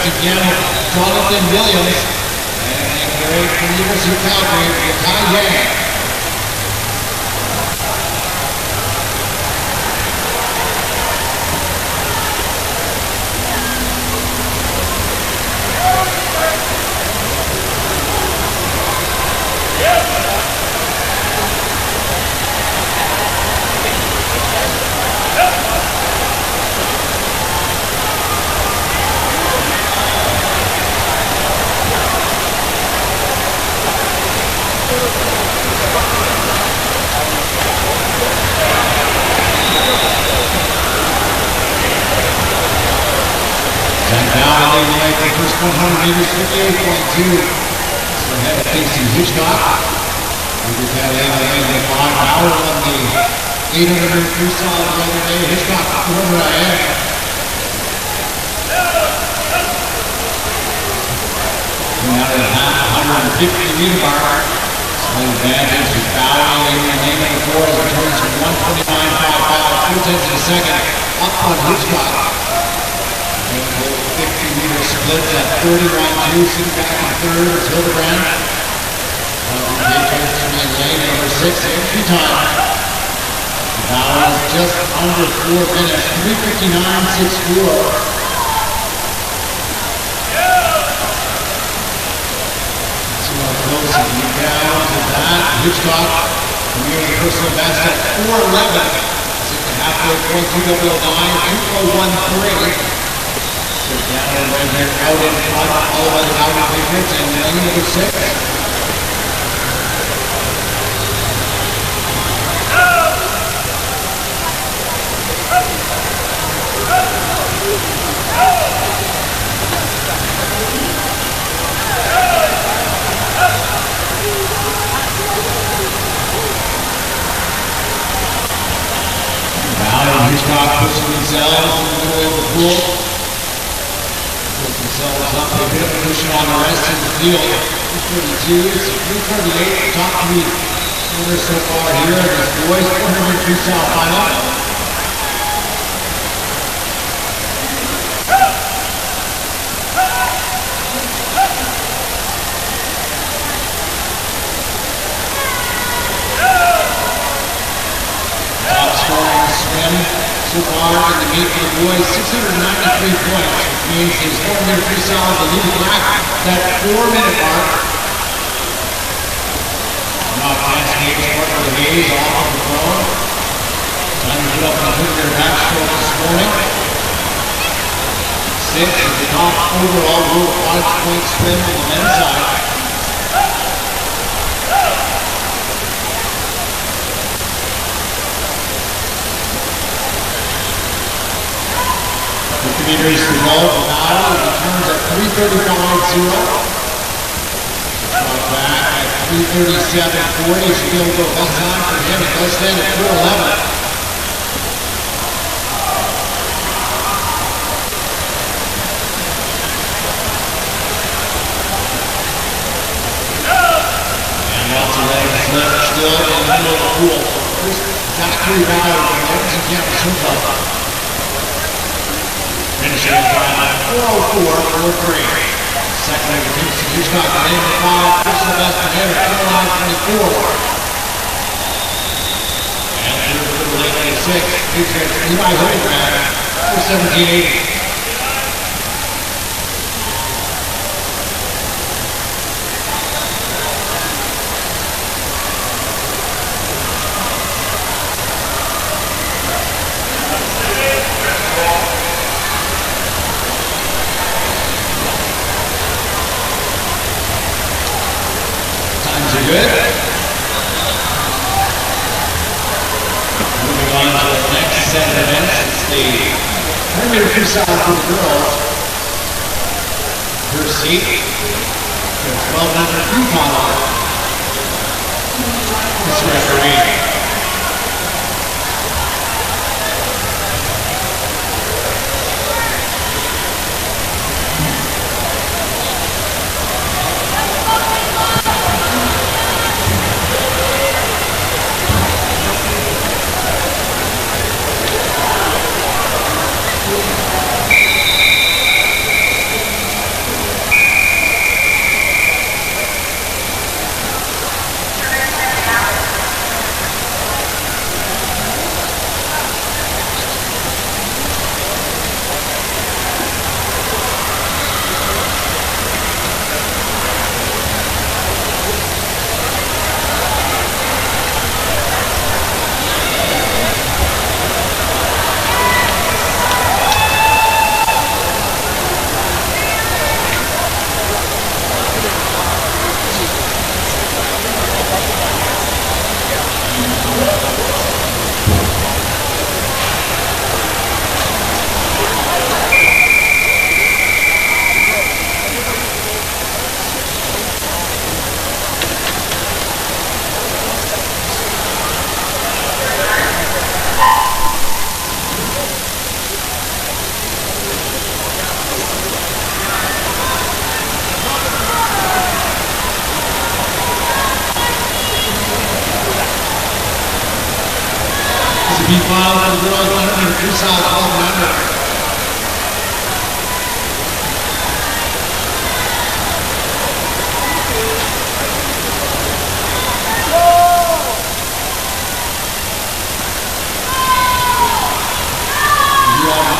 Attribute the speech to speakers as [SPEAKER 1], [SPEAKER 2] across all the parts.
[SPEAKER 1] again, Jonathan Williams. And great from the University of Calgary, Kai Yang. Now they make the first 100 meters, 58.2. So ahead of Casey Hitchcock. We just had a 5 hour on the 800 meter freestyle the other day. Hitchcock, whoever I am. Coming out of the half 150 meter mark. Slight advantage is Bowie in the name of the floor as it turns from 129.55, 2 tenths of a second up on Hitchcock. 50-meter splits at 31-2, sitting back in third is Hildebrand. Turns to lane number 6, entry time. Bowie is just under 4 minutes, 3:59.64. See how close he can get down to that. Hitchcock near the personal best at 4:11. Sitting halfway point, 2:09, 2:13. Down right here, out in front, all of us out of favorites, and lane number 6. Bowie and Hitchcock pushing themselves in the middle of the pool. Themselves up, they've been pushing on the rest of the field. 3:32, 3:38, top 3 winners so far here in this boys 400 freestyle final. Top scoring swim so far in the meet for the boys, 693 points, which means his 400 freestyle is leading back that 4-minute mark. Now Cascade is part of the haze off of the throne. Time to put up a 100-meter backstroke this morning. 6 is the top overall world 5-point swim on the men's side. Meters to go. Now it returns at 3:35.0. Back at 3:37.40. Should be able to go best time for him. It does stand at 4:11. And lots of legs left still in the middle of the pool. Here's Zachary Bowie from Edmonton Campus Hookup. Finishing in time at 4:04.43. Second of Kingston Hitchcock at 8:05. Personal best for him at 4:09.24. And third for the late 86. Patriots Levi Hildebrand for 17.80. Good. Moving on to the next set of events, it's the 100-meter freestyle for the girls. First seat, the 1200 free final. This referee. final for the girls 100 freestyle 12 and under.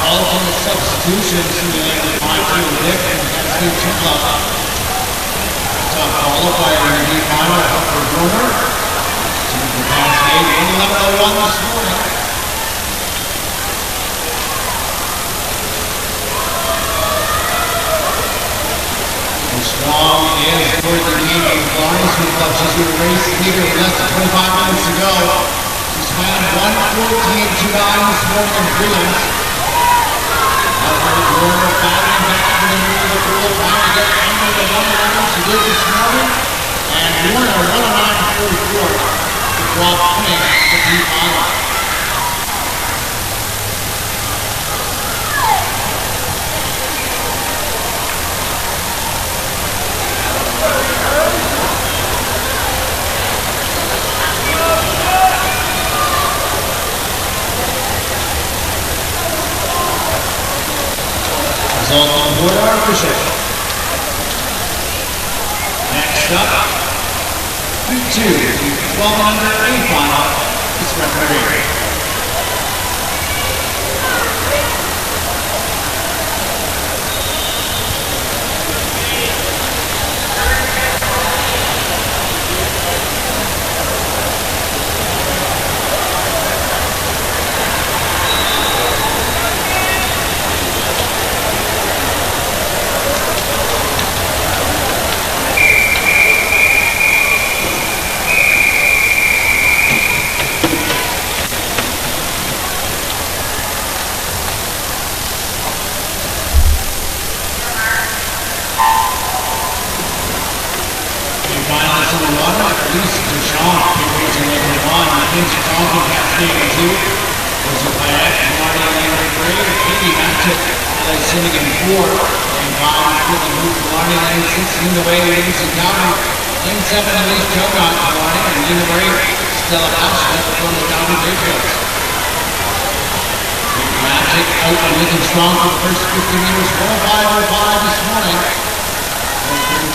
[SPEAKER 2] Alternate substitutions in the 5-2 Dick and Cascade 2 Club. Top qualifier in the final for Warner. Team for Cascade 11:01 this morning. Strong is toward the lead of Florence with she's going to race leader with less than 25 minutes to go. She swam 1:14.29 this morning in prelims. Warner battling back to the middle of the pool, trying to get under the 111. She did this morning. And Warner 109.44 to drop winning the team final. Result on the board are official. Next up, 2-2, 12 under A final. It's referee. Finalists in the water, Elise Duchamp, P-Racing Level 1, Vince Thompson, Cascade 2, Rosa Payette, Marty Lane 3, Katie Matchett, LA Sinnigan 4, Lane 5, Whitney Hoop, Marty Lane 6, Nina Way, Lindsay County, Lane 7, Elise Jogot, Marty, and Nina Ray, Stella Ashland from the County Patriots. Matchett out and looking strong for the first 50 meters, 105.05 this morning.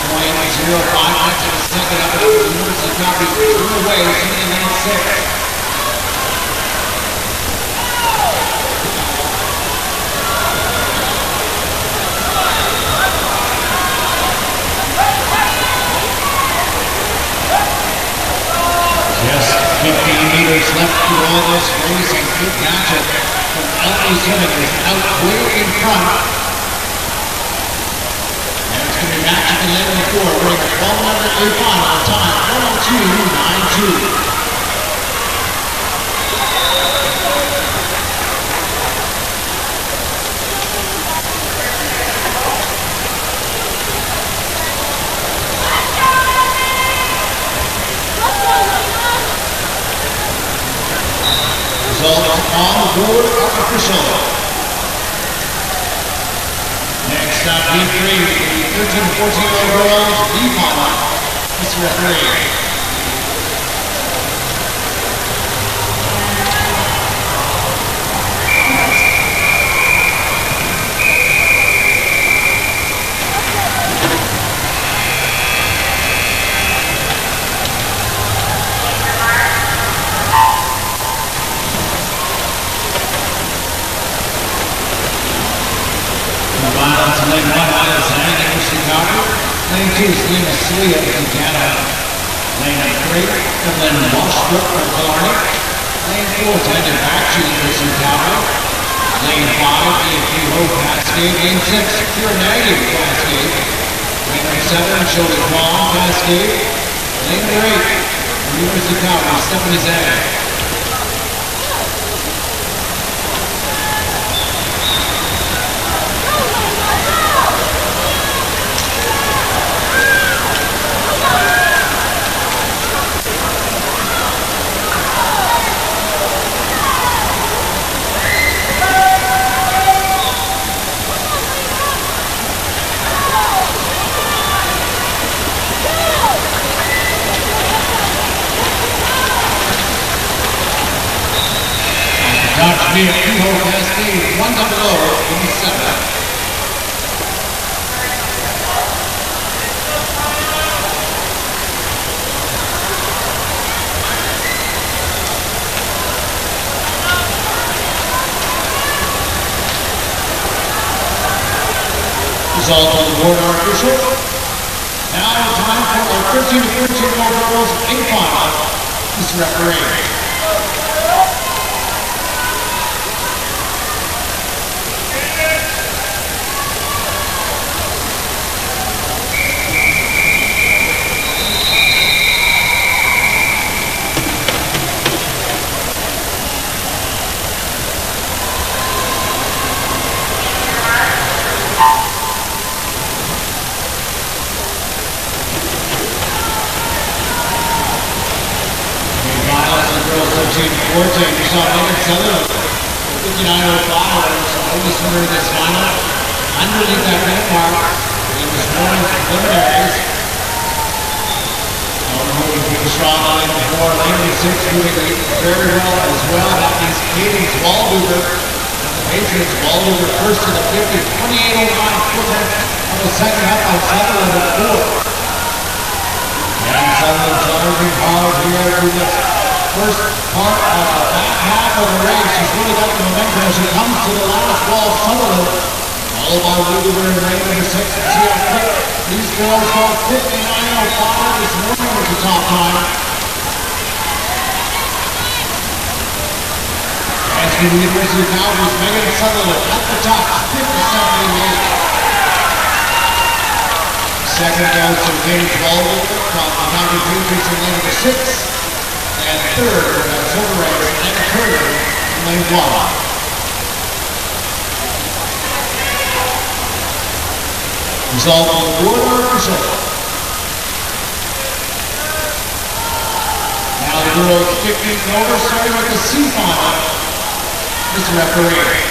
[SPEAKER 2] 1.05 to the second up after the University County threw away, sitting in lane 6. Just 15 meters left to all this race, and Kate Matchett from LA Sinnigan is out clear in front. Matchett in lane 4, running a 12 under A final time 102.92. Results on the board are official. Next up, B3, the 13 and 14-year-old girls, B final. This referee. To lane 1, Alex Hank, University County. Lane 2, Selena Celia from Canada. Lane 3, Evelyn Breaststroke from Florida. Lane 4, Tanya Bakshi, University County. Lane 5, AFP Hope, Cascade. Lane 6, Kira Nagy, Cascade. Lane 7, Shirley Kwong, Cascade. Lane 8, University County, Stephanie Zhang. Cascade, 100, 87. Result on the board are official. Now time for our 13 to 14-year-old girls A-final. This referee. Girls 13 to 14, you saw Megan Sutherland, 59.05, oldest winner in this final. Underneath that red mark in this morning's preliminaries. Moving pretty strong on lane 4, lane 6 moving very well as well. That means Katie's Walduber, the Patriots Walduber first to the 50, 28.09, 4/10 of the second half by Sutherland at 4. And Sutherland's working hard here to this first part of the back half of the race. She's really got the momentum as she comes to the last wall. Sutherland, followed by Walduber in lane number 6. See how quick these girls go. 59.05 this morning was the top time. Cascade University of Calgary's Megan Sutherland at the top, 57.88. Second goes to James Walduber from the Calgary Patriots in lane number 6. And third, silver race and third in lane 1. Result on the board are official. Now the girls 15 and over, starting with the C-final. Mr. Referee.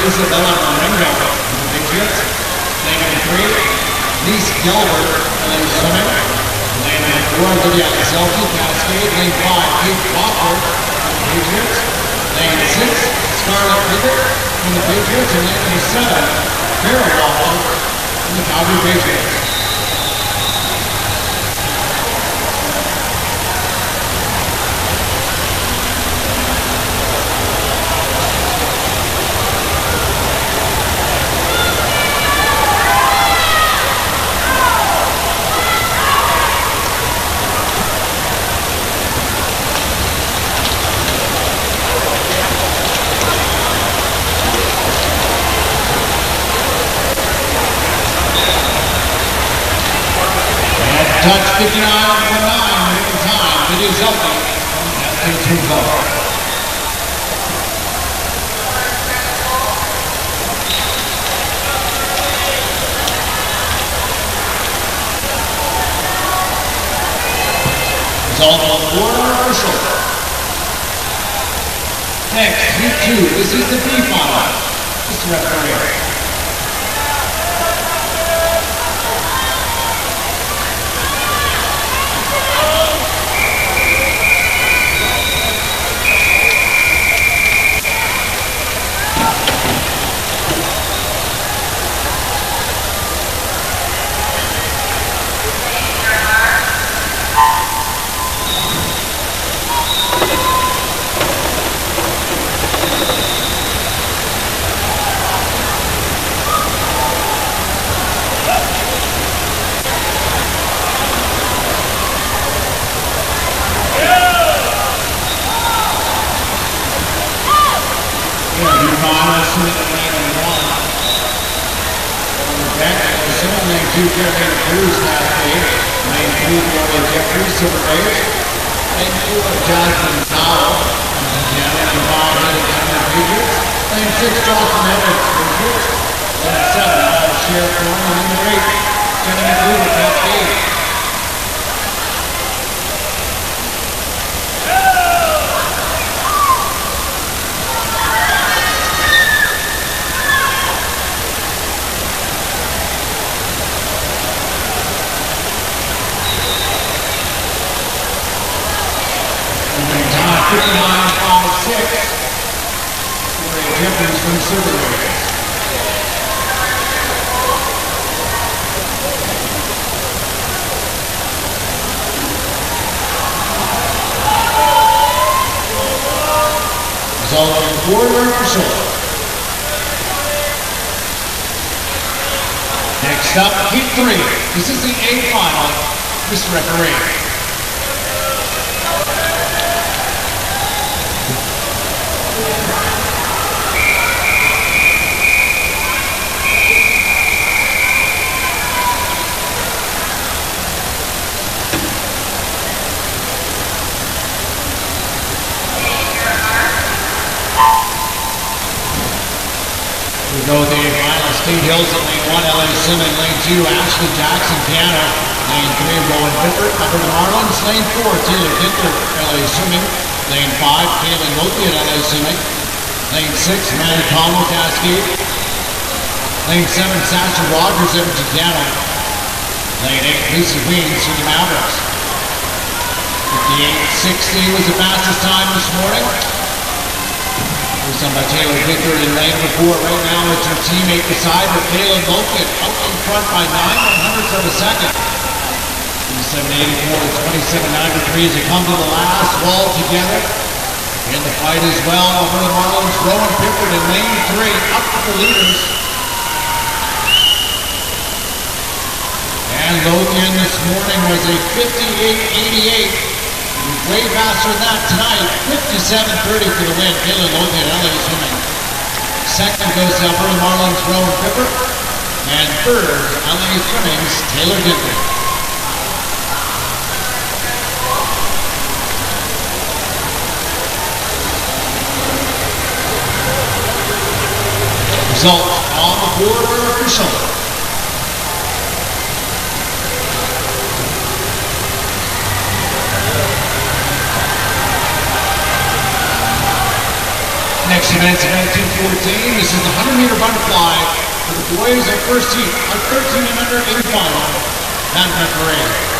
[SPEAKER 2] Isabella Marengo from the Patriots. Lane number 3, Lise Gilbert, and then swimming. Lane number 4, Lydia Selfie, Cascade. Lane 5, Kate Walker from the Patriots. Lane 6, Scarlett Ribbert from the Patriots. And lane number 7, Kara Walker from the Calgary Patriots. Touch 59.9, making time. Lydia Selfie from Cascade Swim Club. Result on the board are official. Next, heat 2. This is the B final. Mr. Referee. 2, Carolina Cruz, Cascade. Lane 3, Gloria Jeffries, Silver Beige. Lane 4, Jasmine Powell, Indiana. Lane 5, Haley Cameron, Patriots. Lane 6, Jocelyn Evans, Patriots. Lane 7, Sheriff Thorne, and number 8, Jenny McGruder, Cascade. Time 59.56. Gloria Jeffries from Silver Beige. Result in quarter for sure. Next up, heat 3. This is the A final. Mr. Referee. We go with the finals. Kate Hills at lane 1, LA Simmon, lane 2, Ashley Jackson, piano, lane 3, Rowan Pippert, Upper the Marlins, lane 4, Taylor Ginter, LA Swimming, lane 5, Kaylin Loki at LA Swimming, lane 6, Maddie Conwell, Cascade, lane 7, Sasha Rogers, Edmonton Piano, lane 8, Lisa Weens from the Mavericks. 58.60 was the fastest time this morning. Done by Taylor Ginter in lane number 4. Right now it's her teammate beside her, Kaylin Loki, out in front by 9/100ths of a second. 27.84 to 27.93 as they come to the last wall together. In the fight as well for the Marlins, Rowan Pippert in lane 3, up with the leaders. And Logan this morning was a 58.88. Way faster than that tonight. 57.30 for the win. Kaylin Logan, LA Swimming. Second goes to Alberta Marlins, Rowan Pippert. And third, LA Swimming's Taylor Ginter. Results on the board are official. Next event, event 214. This is the 100-meter butterfly for the boys at first heat, a 13 and under in final. That referee.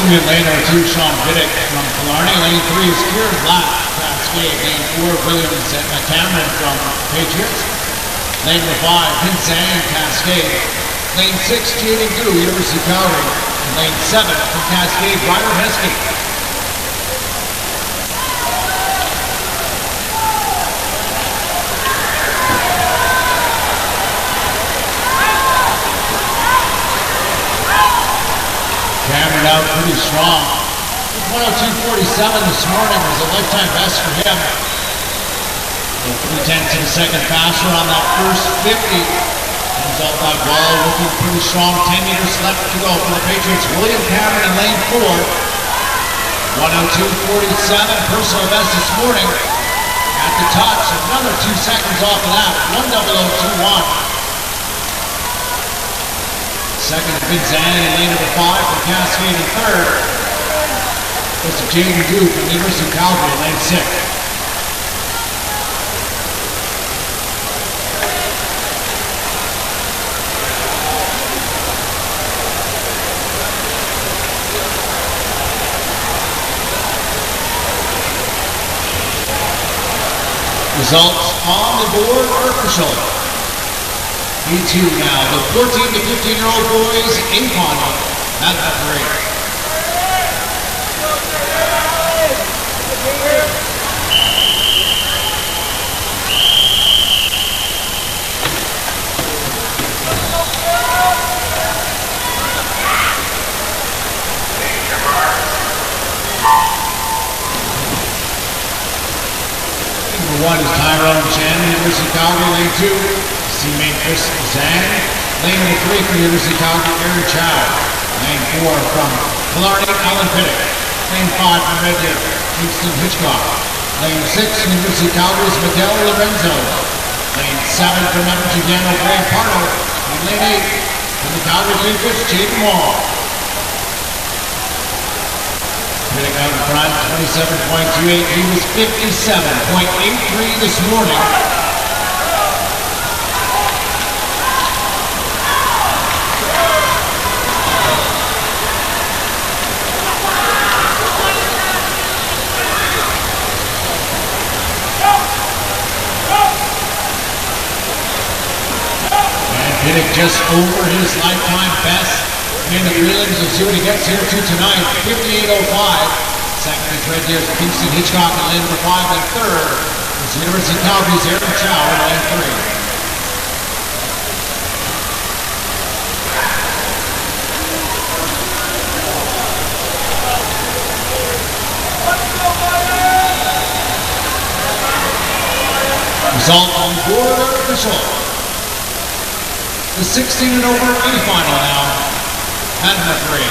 [SPEAKER 2] Lane number 2, Sean Vidic from Killarney. Lane 3 is Kieran Black, Cascade. Lane 4, Williams Cameron from Patriots. Lane number 5, Vince Zhang, Cascade. Lane 6, Jaden Gu, University of Calgary. And lane 7 from Cascade, Ryder Heskey. Cameron out pretty strong. 102.47 this morning was a lifetime best for him. 3/10 of a second faster on that first 50. Comes out that wall looking pretty strong. 10 meters left to go for the Patriots. William Cameron in lane 4. 102.47, personal best this morning. At the touch, another 2 seconds off of that. 1:00.21. Second, Vince Zhang in lane number 5 from Cascade, and third was Jaden Gu from the University of Calgary in lane 6. Results on the board are official. E2 now, the 14 to 15-year-old boys in final. That referee. Lane 1 is Tyrone Chen, University of Calgary. Lane 2, his teammate Chris Zhang. Lane number 3 from University of Calgary, Aaron Chow. Lane 4 from Killarney, Alan Pittick. Lane 5 from Red Deer, Kingston Hitchcock. Lane 6, University of Calgary's Miguel Lorenzo. Lane 7 from Edmonton, Gano, Graham Pardo. And lane 8 from the Calgary Kingfish, Jaden Wall. Pittick out in front, 27.28. He was 57.83 this morning. Pittick just over his lifetime best in the prelims. We'll see what he gets here to tonight. 58.05. Second is Red Deer's Kingston Hitchcock in lane number 5, and third is University of Calgary's Aaron Chow in lane 3. Result on board official. The 16 and over final now. And referee.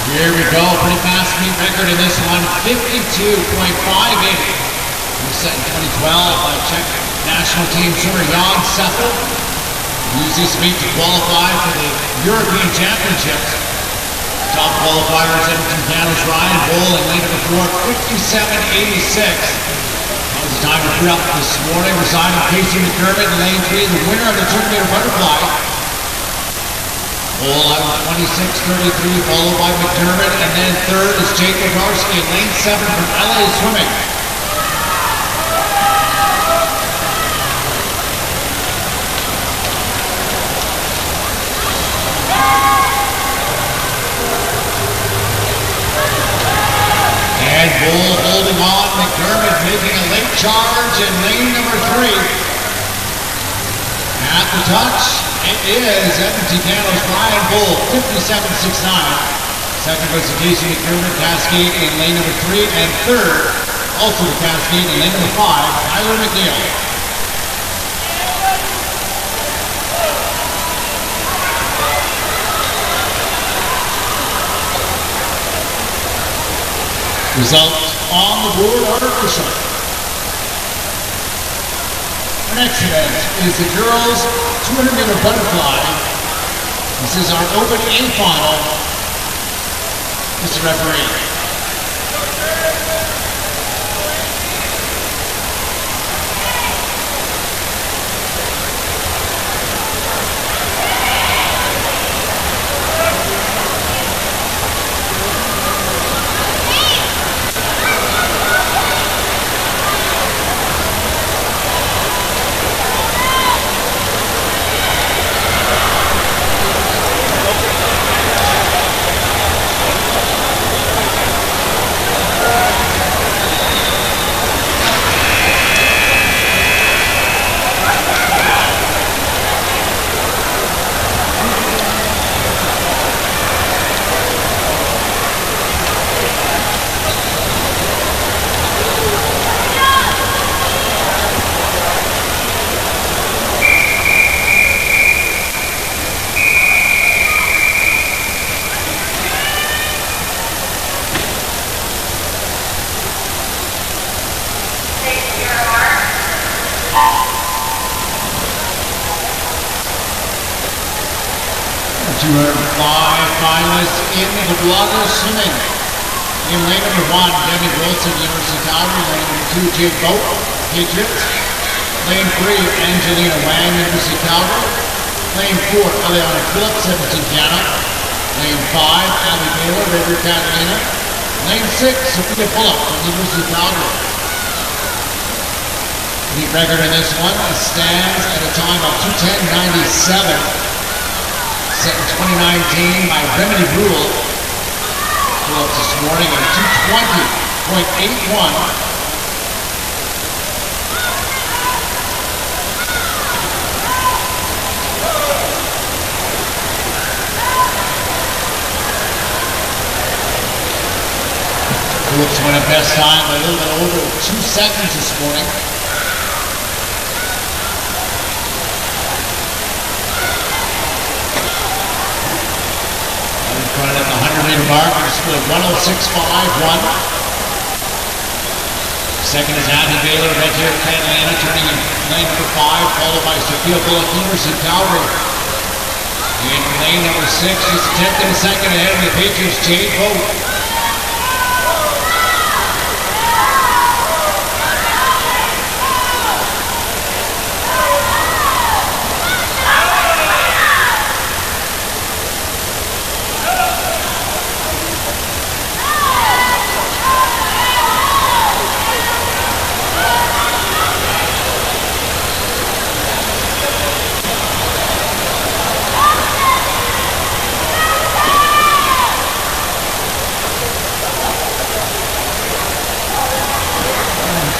[SPEAKER 2] Here we go, pretty fast meet record in this one, 52.58. He was set in 2012 by Czech national team swimmer Jan Seffel. Used this meet to qualify for the European Championships. Top qualifiers Edmonton Canada's Ryan Bull in lane number 4, 57.86. That was the time to free up this morning. Residing Casey McDermott in lane 3, the winner of the 200-meter butterfly. Bull out of 26.33, followed by McDermott, and then third is Jake Wodarski in lane 7 from LA Swimming. And Bull holding on, McDermott making a late charge in lane number 3. At the touch, it is Edmonton Canada's Ryan Bull, 57.69. Second was the Casey McDermott Cascade in lane number 3, and third, also the Cascade in lane number 5, Tyler McNeil. Results on the board are official. Our next event is the girls 200-meter butterfly. This is our open A final. Mr. Referee. Five finalists in the blogger swimming. In lane number 1, Debbie Wilson, University of Calgary. Lane number 2, Jake Boat, Patriots. Lane 3, Angelina Wang, University of Calgary. Lane 4, Eliana Phillips, Edmonton, Canada. Lane 5, Abby Taylor, River Catalina. Lane 6, Sophia Bullock from University of Calgary. The record in this one stands at a time of 2:10.97. Set in 2019 by Remedy Rule. Phillips this morning at 220.81. Phillips went at best time by a little bit over 2 seconds this morning. Running at the 100-meter mark, it's split 106.51. Second is Abby Baylor, right here at Catalina, turning in lane number 5, followed by Sophia Bullock, University of Calgary. In lane number 6, just a tenth of a second ahead of the Patriots, Jade Boat.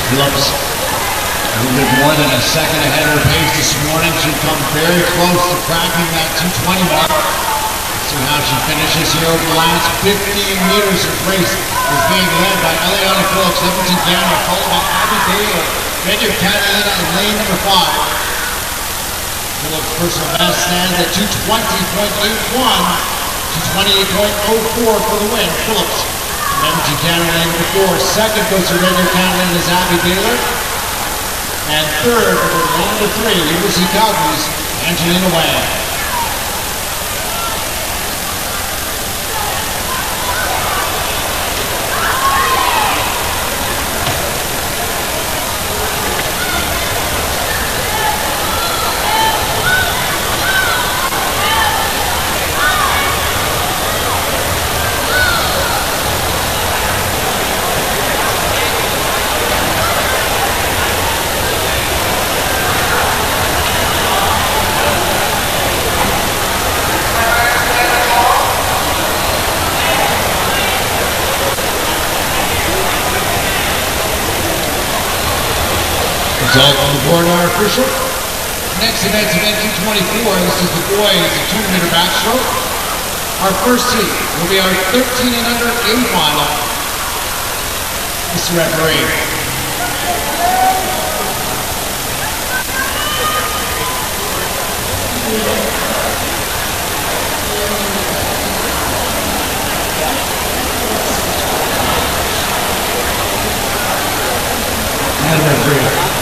[SPEAKER 2] Phillips a little bit more than a second ahead of her pace this morning. She'd come very close to cracking that 220 mark. Let's see how she finishes here over the last 15 meters. Her race is being led by Eliana Phillips, Edmonton, Canada, followed by Abby Baylor, Venue Catalina in lane number 5. Phillips' personal best stands at 220.81 to 28.04 for the win. Phillips Edmonton, Canada, lane number 4. Second goes to Venue Catalina is Abby Baylor. And third, lane number 3, University of Calgary's Angelina Wang. Result on the board are official. Next event's event 224. This is the boys 200-meter backstroke. Our first heat will be our 13 and under A final. Mr. Referee. And referee.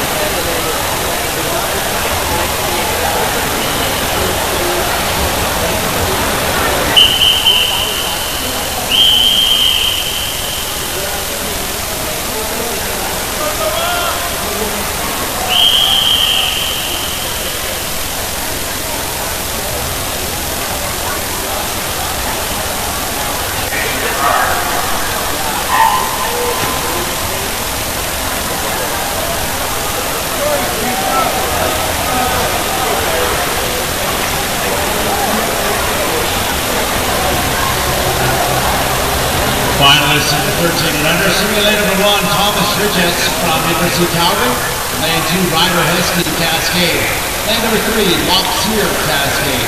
[SPEAKER 2] Finalists in the 13 and under, simulator number 1, Thomas Ridges from University of Calgary. Lane 2, Ryder Heskey, Cascade. Lane number 3, Loxier, Cascade.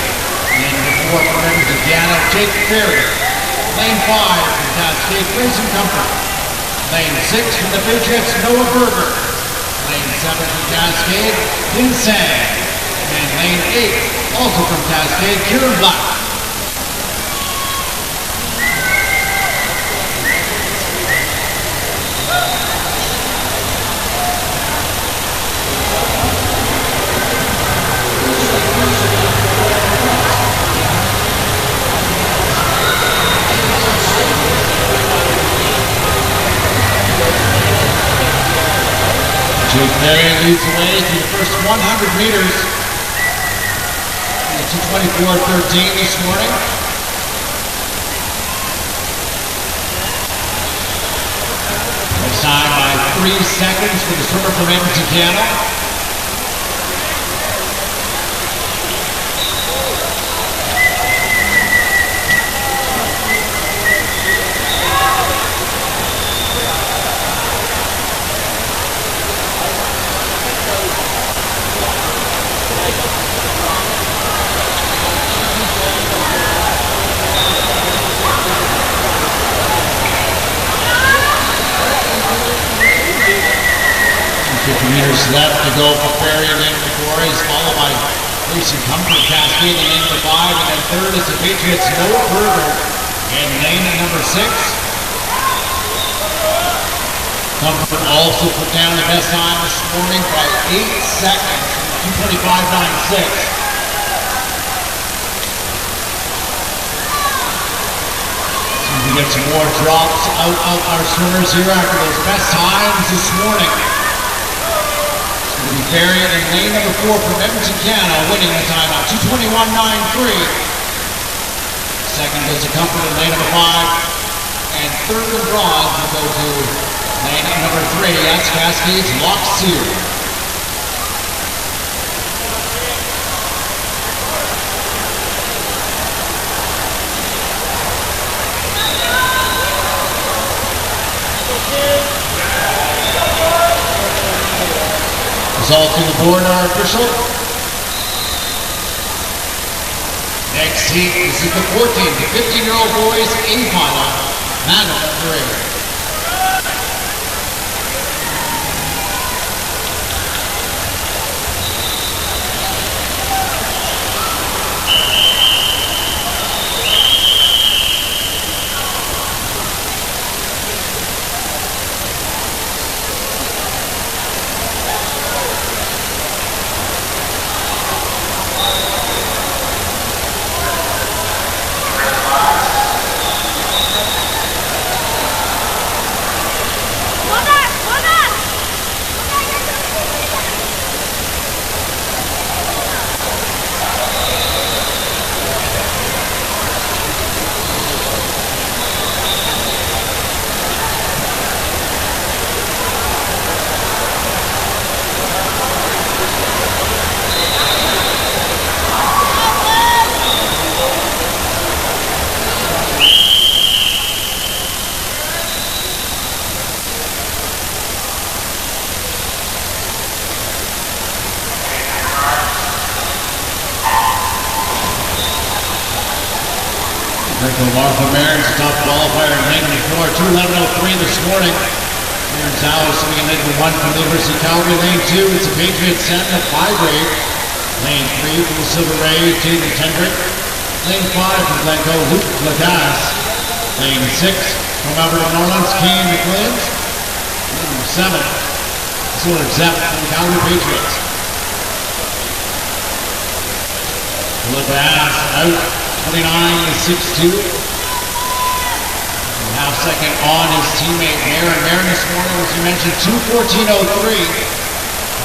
[SPEAKER 2] Lane number 4, from Edmonton, Canada, Jake Ferry. Lane 5, from Cascade, Grayson Comfort. Lane 6, from the Patriots, Noah Berger. Lane 7, from Cascade, Lin Sang. And lane 8, also from Cascade, Kieran Black. Jake Ferry leads the way through the first 100 meters in the 224.13 this morning. Next time by 3 seconds for the swimmer from Edmonton, Canada. 50 meters left to go for Ferry and Lane McCoy, followed by Racing Comfort, Cascade in lane number 5, and then third is the Patriots, no further in lane number 6. Comfort also put down the best time this morning by 8 seconds, 2:25.96. So we get some more drops out of our swimmers here after those best times this morning. It's going to be Ferry in lane number 4 from Edmonton, Canada, winning the time at 2:21.93. Second is the Comfort in lane number 5, and third and bronze will go to lane number 3, that's Cascade's Locks here. Results on the board are official. Next heat, this is the 14 to 15-year-old boys A final, manual parade.
[SPEAKER 1] Martha Marin's top qualifier in lane number 4, 2:11.03 this morning. Marin's out sitting in lane number 1 from the University of Calgary. Lane 2, it's a Patriots set at 5 grade. Lane 3 from the Silver Ray, Jaden Kendrick. Lane 5 from Glencoe, Luke Lagasse. Lane 6 from Alberta Norlands, Kane McWilliams. Lane number 7, Sawyer Zepp from the Calgary Patriots. Lagasse out, 29.62. Half second on his teammate Marin. Marin this morning, as you mentioned, 2:14.03,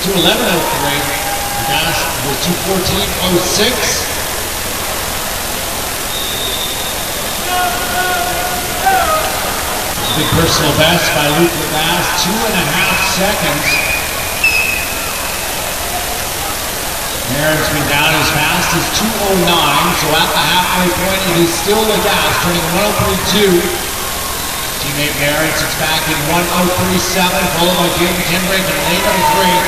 [SPEAKER 1] 2:11.03. Lagasse was 2:14.06. Big personal best by Luke Lagasse, 2.5 seconds. Marin's been down as fast as 2:09, so at the halfway point it is still Lagasse, turning 1:03.2. Teammate Marin sits back in 1:03.7, followed by Jaden Kendrick in lane number 3.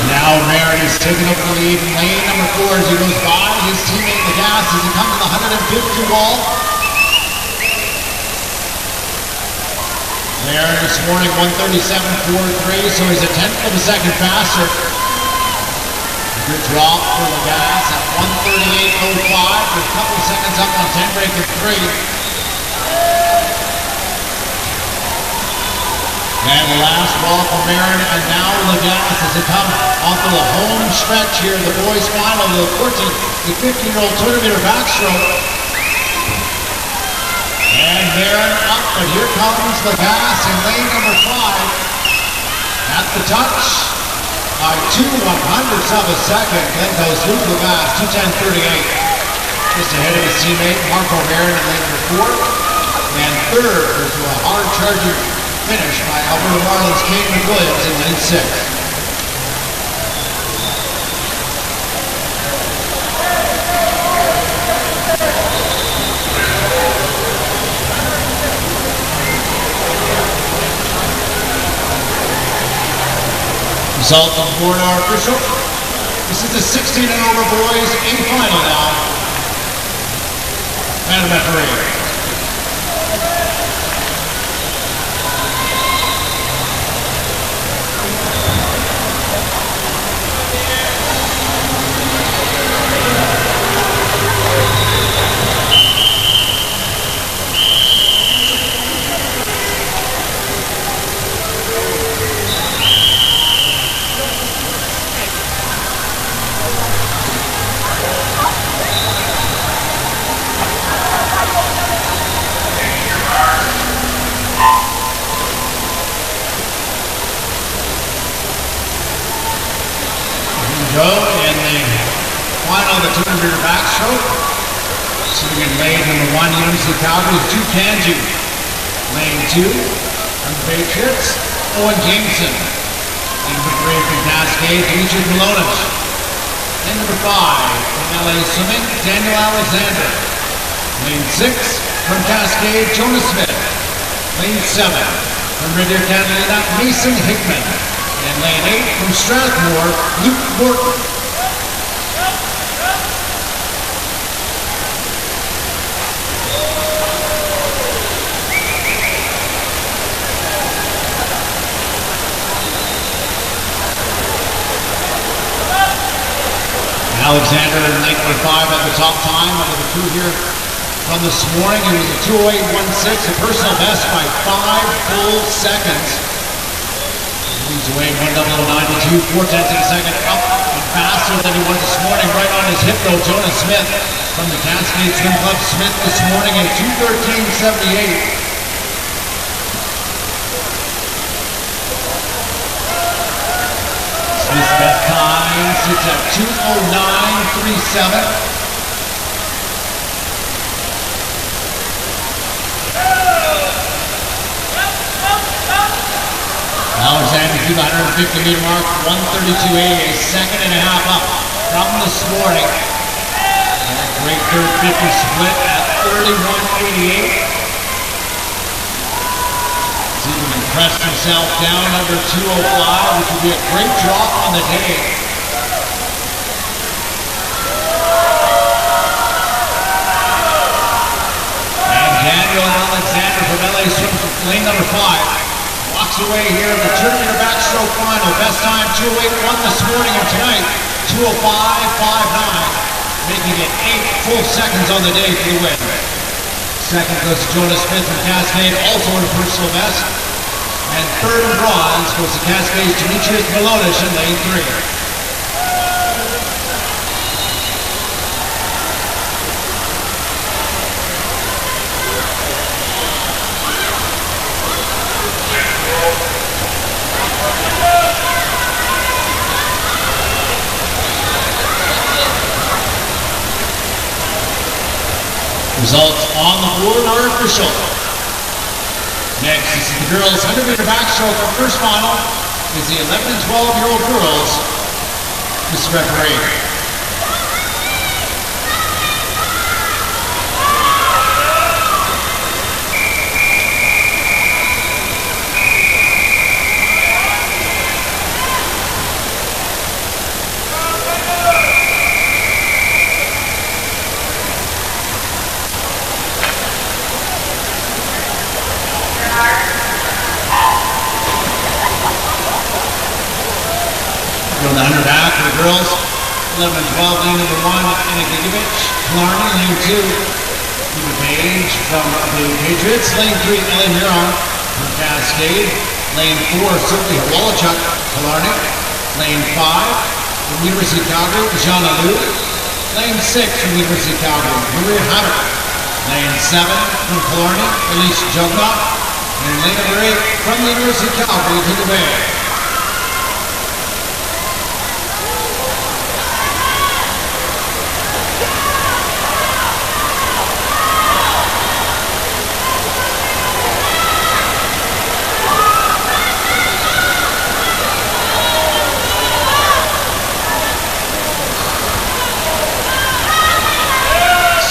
[SPEAKER 1] Now Marin is taking over the lead in lane number 4 as he goes by his teammate Lagasse as he comes to the 150 wall. Marin this morning 1:37.43, so he's a tenth of a second faster. Good drop for Lagasse at 1:38.05 with a couple of seconds up on 10 break at 3. And the last ball for Marin, and now Lagasse as they come off of the home stretch here, the boys' final, the 14 to 15-year-old 200-meter backstroke. And Marin up, but here comes Lagasse in lane number 5. At the touch, by 2/100ths of a second, then goes Luke Lagasse, 2:10.38. Just ahead of his teammate, Marco Marin in lane number 4. And third was a hard-charging finish by Alberta Marlins' Kane McWilliams in lane 6.
[SPEAKER 2] Result of the board are official. This is the 16 and over boys in final now. Madam referee. Go in the final of the 200-meter backstroke. Sitting in lane number 1, University of Calgary, Duke Kanju. Lane 2, from the Patriots, Owen Jameson. Lane number 3 from Cascade, Demetrius Milonich. Lane number 5, from LA Swimming, Daniel Alexander. Lane 6, from Cascade, Jonas Smith. Lane 7, from Red Deer, Catalina, Mason Hickman. And lane 8 from Strathmore, Luke Morton. Alexander in lane number 5 at the top time under the crew here from this morning. It was a 2:08.16, a personal best by 5 full seconds. He's away 1:00.92, 4/10 of a second up and faster than he was this morning. Right on his hip though, Jonas Smith from the Cascade Swim Club. Smith this morning at 2:13.78. Smith's best time sits at 2:09.37. Alexander through the 150-meter mark, 1:32.80, a second and a half up from this morning. And a great third 50 split at 31.88. He's even impressed himself down under 2:05, which would be a great drop on the day. And Daniel Alexander from LA Swims lane number 5. Walks away here in the 200-meter backstroke final. Best time 2:08.1 this morning, and tonight 2:05.59, making it 8 full seconds on the day for the win. Second goes to Jonas Smith from Cascade, also in a personal best. And third in bronze goes to Cascade's Demetrius Milonich in lane 3. Results on the board are official. Next, this is the girls' 100-meter backstroke. Our first final is the 11 and 12-year-old girls. Mr. Referee. The 100 back for the girls, 11 and 12, lane number 1, Anna Gigovich, Clarny, lane 2, Eva Page from the Patriots, lane 3, Ellie Huron from Cascade, lane 4, Sylvia Wolochuk, Clarny, lane 5, from University of Calgary, Jeanna Liu, lane 6 from University of Calgary, Maria Hunter, lane 7 from Clarny, Elise Jugnot, and lane number 8 from the University of Calgary, Hugo Bay.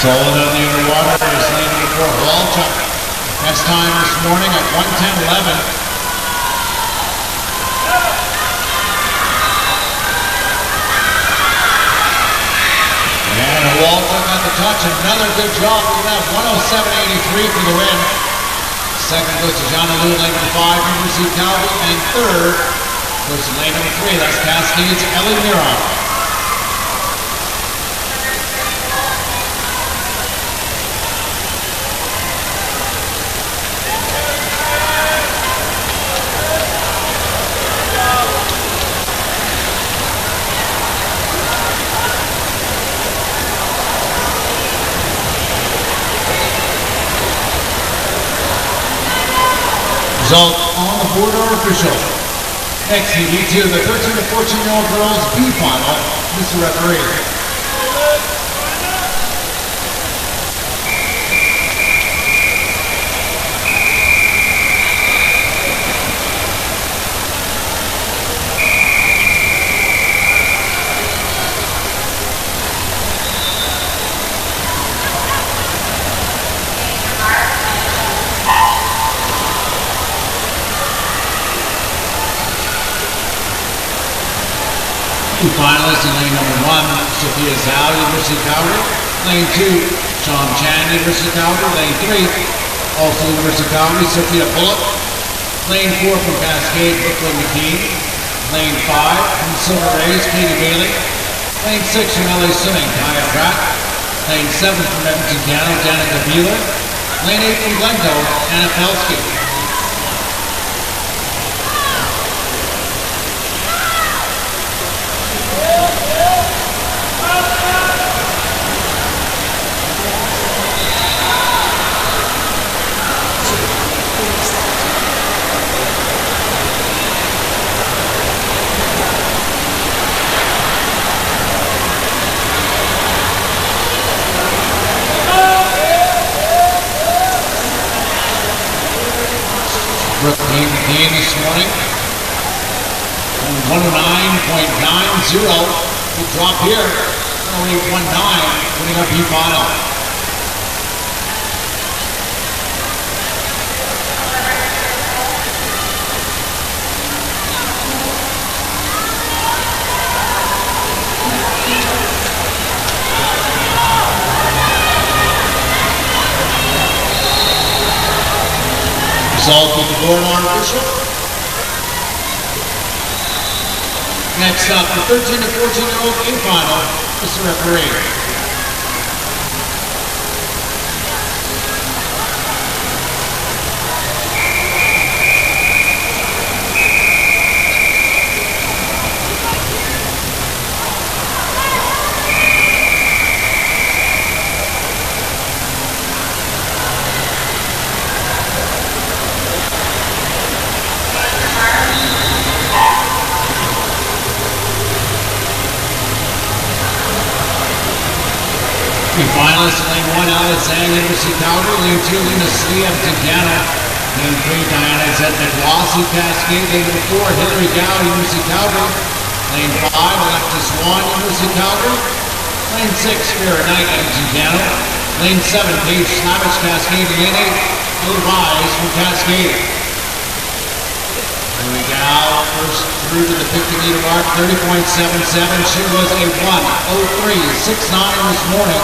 [SPEAKER 2] Solid on the underwater is lane number 4, Walchuk. Best time this morning at 1:10.11. touch. Another good job. Look at that, 107.83 for the win. Second goes to John Lou, lane number 5, University of Calgary. And third goes to lane number 3, that's Cascade's Ellie Mira. Result on the board are official. Next, ED2, the 13 to 14-year-old girls B final, Mr. Referee. Two finalists in lane number 1, Sophia Zhao, University of Calgary. Lane 2, Sean Chan, University of Calgary. Lane 3, also University of Calgary, Sophia Bullock. Lane 4 from Cascade, Brooklyn McKean. Lane 5 from Silver Rays, Katie Bailey. Lane 6 from LA Swimming, Kaya Pratt. Lane 7 from Edmonton, Canada, Danica Beeler. Lane 8 from Glencoe, Anna Felsky. Brooke came to game this morning. 109.90. Good drop here. 108.19. Winning our B final. Result of the board on official. Next up, the 13 to 14-year-old A final, Mr. Referee. Three finalists in lane 1, Alex Zhang, University of Calgary. Lane 2, Lena Slee, Edmonton, Canada. Lane 3, Diana Zetnik, Rossi, Cascade. Lane 4, Hillary Gow, University of Calgary. Lane 5, Alexis Swan, University of Calgary. Lane 6, Farrah Knight, Edmonton, Canada. Lane 7, Paige Slavich, Cascade. Lane 8, Lou Rise from Cascade. Hillary Gow first through to the 50-meter mark, 30.77. She was a 1:03.69 this morning.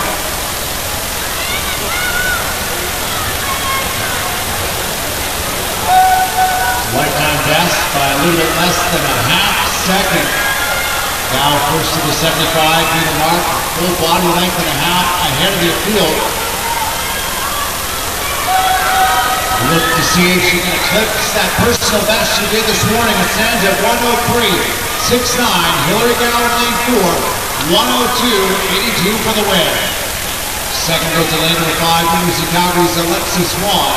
[SPEAKER 2] Lifetime best by a little bit less than a half second. Gow first to the 75-meter mark, full body length and a half ahead of the field. Look to see if she can eclipse that personal best she did this morning. It stands at 1:03.69. Hillary Gow in lane 4, 1:02.82 for the win. Second goes to lane number 5, University of Calgary's Alexis Swan.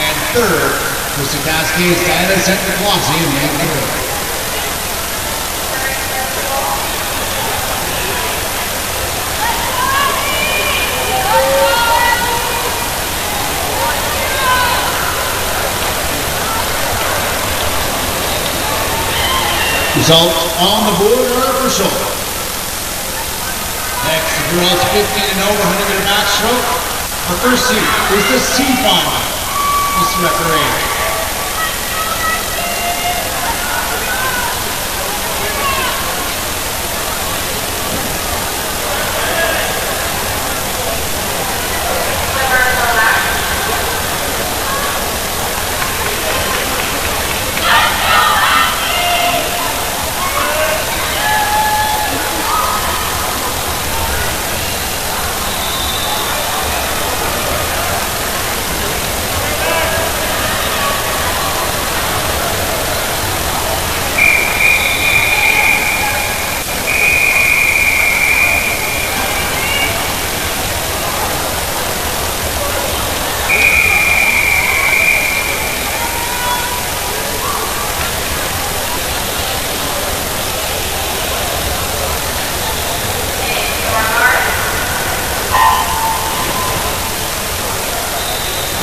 [SPEAKER 2] And third goes to Cascade's Diana Zetnik in lane 3. Results on the board are official. Next, the girls 15 and over 100-meter backstroke. Our first seed is the C final, Mr. Referee.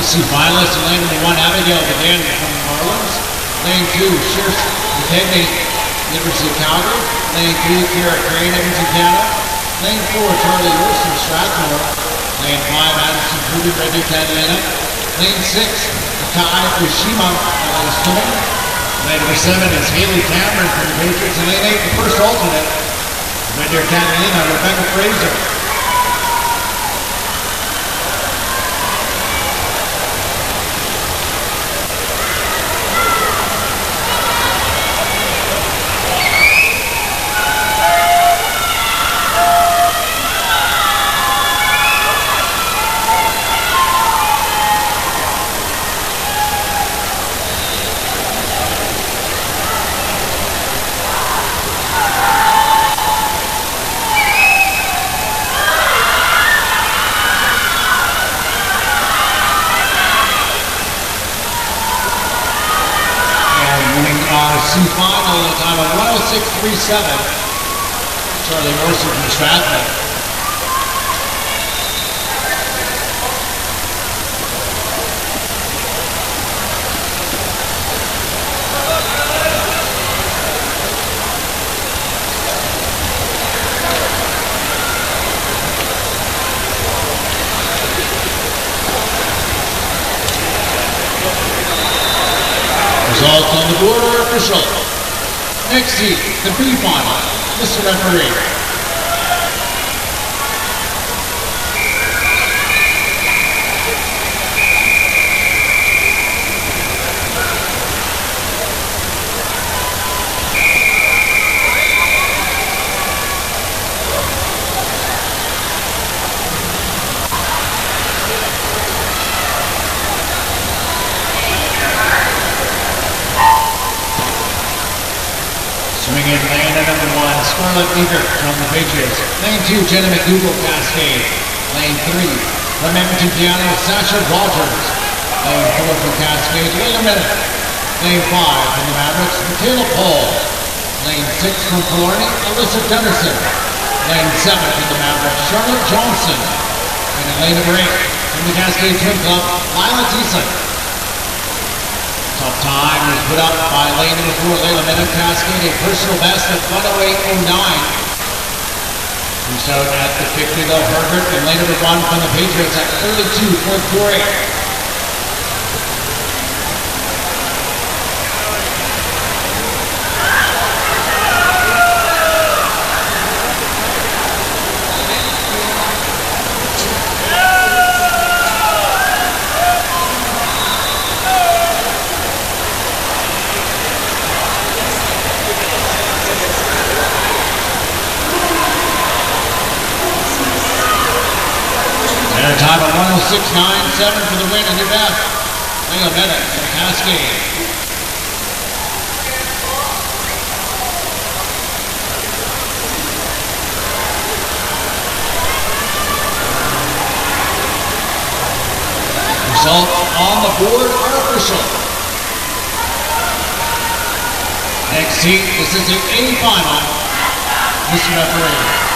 [SPEAKER 2] Lucy finalist in lane number 1, Abigail Began from New Orleans. Lane 2, Shirts McKinney, University of Calgary. Lane 3, Kara Crane, Edmonton, Canada. Lane 4, Charlie Wilson, Strathmore. Lane 5, Anderson Ruby, Red Deer, Catalina. Lane 6, Kai Ushima, LA Storm. Lane number 7 is Haley Cameron from the Patriots. And lane 8, the first alternate, Red Deer, Catalina, Rebecca Fraser. Final in a time of 106.37. Charlie Morrison from Stratford. Results on the board are official. Next heat, the B final. Mr. Referee. Swinging lane number 1, Scarlett Eager from the Patriots. Lane 2, Jenna McDougal, Cascade. Lane 3, from Edmonton, Piano, Sasha Rogers. Lane 4 from Cascade, Layla Minute. Lane 5 from the Mavericks, Michaela Paul. Lane 6 from Killarney, Alyssa Gunderson. Lane 7 from the Mavericks, Charlotte Johnson. And in lane number 8 from the Cascade Swim Club, Lila Thiessen. Top time was put up by lane number 4, Layla Minute, Cascade, a personal best of 108.09. Who's out at the victory though, Herbert, and lane number 1 from the Patriots at 32.48. And a time of 106.97 for the win in your best. Layla Minute from Cascade. Results on the board are official. Next heat, this is the A final. Mr. Referee.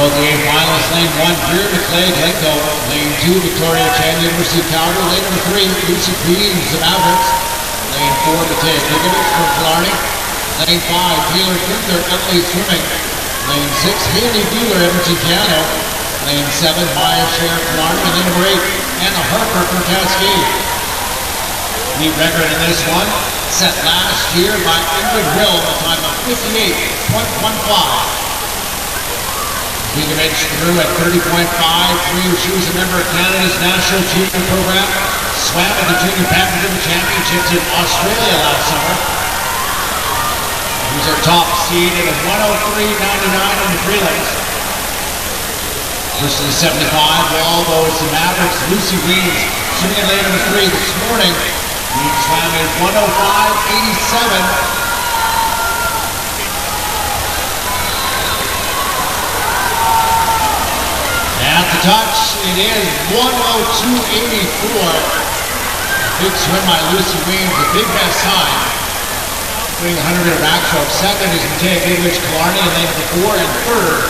[SPEAKER 2] The A finalist, lane 1, Drew McClaig, Lenko. Lane 2, Victoria Chan, University of Calgary. Lane number 3, Lucy Queens, the Mavericks. Lane 4, Matea Gigovich from Killarney. Lane 5, Taylor Gunther, LA Swimming. Lane 6, Haley Bueller, Edmonton, Piano. Lane 7, Maya Scher, Killarney. And lane number 8, Anna Harper from Cascade. Meet record in this one, set last year by Ingrid Hill, a time of 58.15. Gigovich threw at 30.53. She was a member of Canada's National Junior Program. Swam at the Junior Patriot Championships in Australia last summer. He was our top seed at 103.99 on the prelims. Versus the 75 wall, though, it's the Mavericks. Lucy Weems swimming in lane number 3 this morning. Weems swam at 105.87. At the touch, it is 102.84. Big swim by Lucy Weems, a big best time. Doing the 100-meter backstroke. Second is Matea Gibbridge-Killarney in lane 4, and third,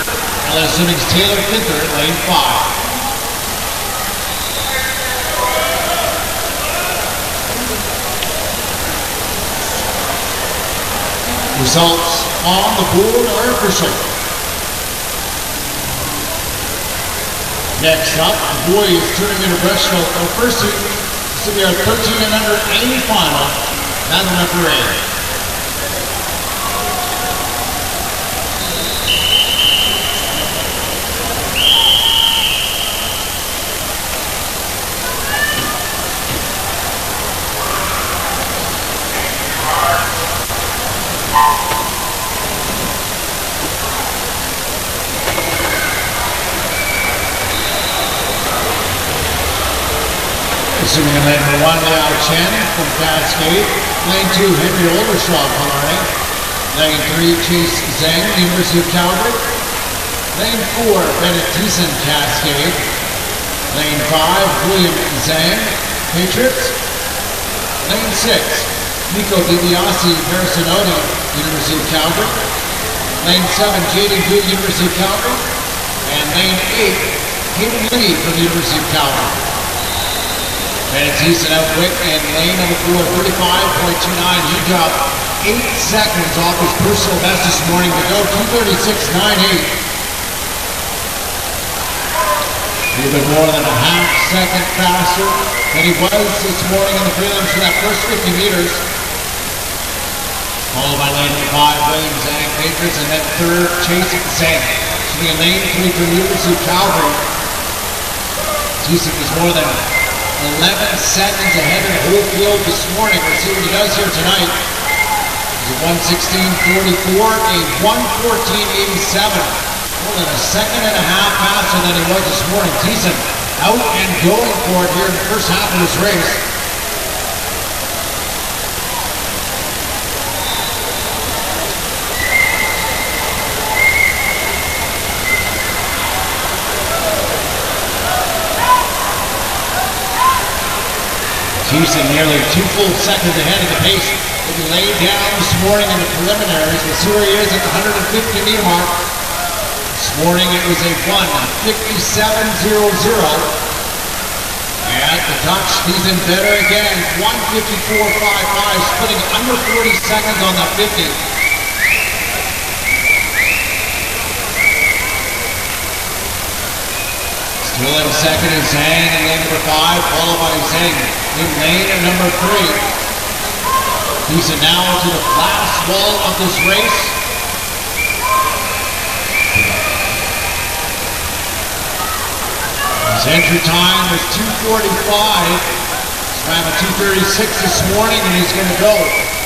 [SPEAKER 2] LS Swimming's Taylor Finther in lane 5. Results on the board are official. Next up, the boys 200-meter breaststroke. Our first heat, this will be our 13 and under 80 final. Medley referee. Assuming in lane 1, Liao Chen from Cascade. Lane 2, Henry Oldershaw, Killarney. Lane 3, Chase Zhang, University of Calgary. Lane 4, Bennett Thiessen, Cascade. Lane 5, William Zhang, Patriots. Lane 6, Nico DiBiase, Parasinoni, University of Calgary. Lane 7, Jaden Good, University of Calgary. And lane 8, Hayden Lee from the University of Calgary. Bennett Thiessen out quick in lane number 4, 35.29. He dropped 8 seconds off his personal best this morning to go 2:36.98. A little bit more than a half second faster than he was this morning in the prelims for that first 50 meters. Followed by lane number 5, William Zhang, Patriots, and then third, Chase Zhang. Shooting in lane 3 from the University of Calgary. Thiessen was more than 11 seconds ahead of the whole field this morning. We'll see what he does here tonight. He's a 1:16.44, a 1:14.87. More than a second and a half faster than he was this morning. Thiessen out and going for it here in the first half of this race. Thiessen nearly 2 full seconds ahead of the pace that he laid down this morning in the preliminaries. We'll see where he is at the 150-meter mark. This morning it was a 1:57.00. At the touch, Thiessen better again. 1:54.55, splitting under 40 seconds on that 50. Still in second is Zhang in lane number 5, followed by Zhang in lane number 3. Thiessen now to the last wall of this race. His entry time was 2:45. Swam at 2:36 this morning, and he's going to go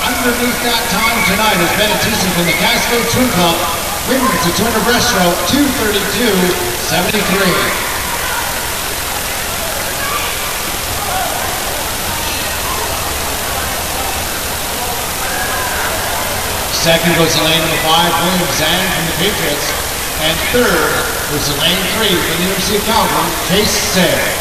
[SPEAKER 2] underneath that time tonight as Bennett Thiessen from the Cascade Swim Club wins the 200 breaststroke, 2:32.73. Second goes to lane number 5, William Zhang from the Patriots. And third goes to lane 3 from the University of Calgary, Chase Zhang.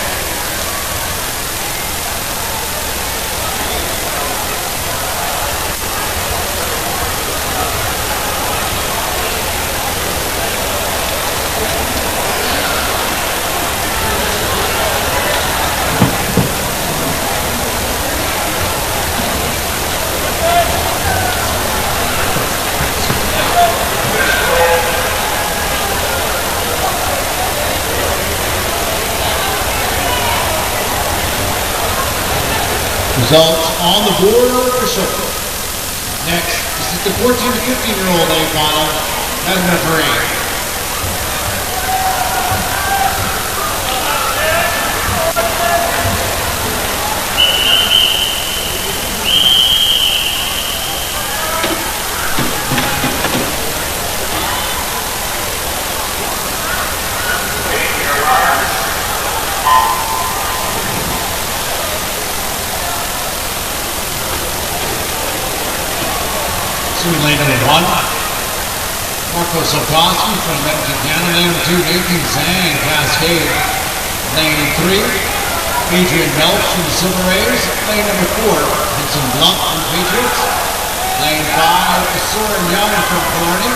[SPEAKER 2] Results on the board are official. Next, this is the 14 to 15-year-old A final. Medley referee. Lane number 1, Sokoski from Medley, Canada. Lane number 2, Nathan Zhang, Cascade. Lane 3, Adrian Melch from the Silver Rays. Lane number 4, Vincent Blunt from the Patriots. Lane 5, Soren Young from Killarney.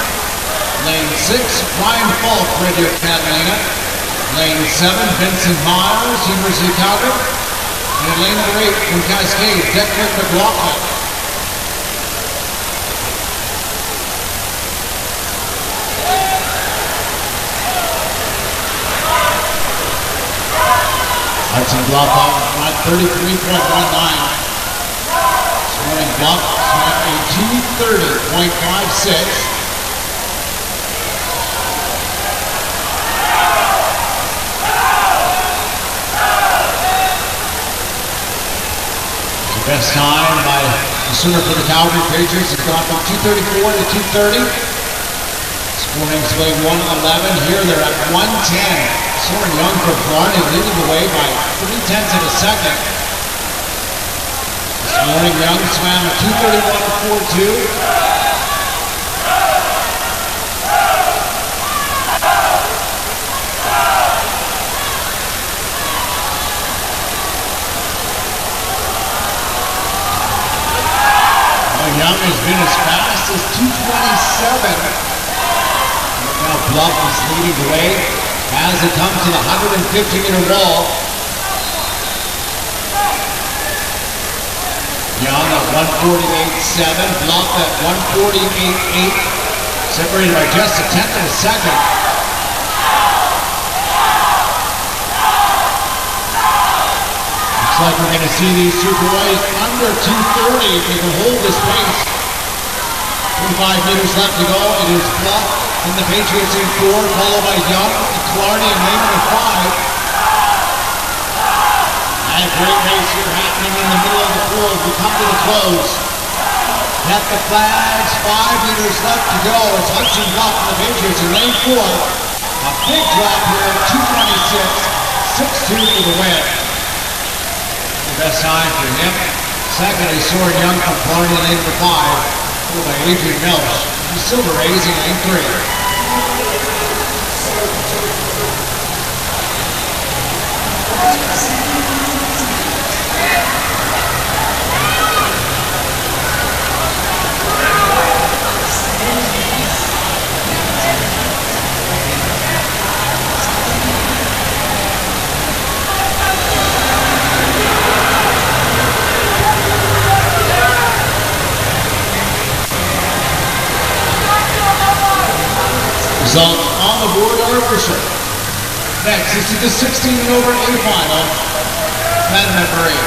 [SPEAKER 2] Lane 6, Ryan Falk, Red Deer, Catalina. Lane 7, Vincent Myers, University of Calgary. And lane number 8 from Cascade, Declan McLaughlin. Hudson Bluff out in front, 33.19. Scoring Bluff swam a 2:30.56. Best time by the swimmer for the Calgary Patriots has gone from 2:34 to 2:30. Scoring display 1:11. Here they're at 1:10. Soren Young from Florida leading the way by 0.3 of a second. This morning Young swam a 2:31.42. Young has been as fast as 2:27. Now Bluff is leading the way as it comes to the 150-meter wall. Young at 1:48.7, Bluff at 1:48.8, separated by just a tenth of a second. Looks like we're going to see these two boys under 2:30 if they can hold this pace. 25 meters left to go. It is Bluff and the Patriots in 4, followed by Young, Clardy, and lane number 5. And a great race here happening in the middle of the pool as we come to the close. At the flags, 5 meters left to go. It's Hudson Bluff and the Patriots in lane 4. A big drop here at 2:26, 6:2 for the win. Best time for him. Second is Soren Young from Florida, lane number 5, followed by Adrian Melch. The Silver Rays in lane 3. Results on the board are official. Next, this is the 16 and over A final. Madam referee.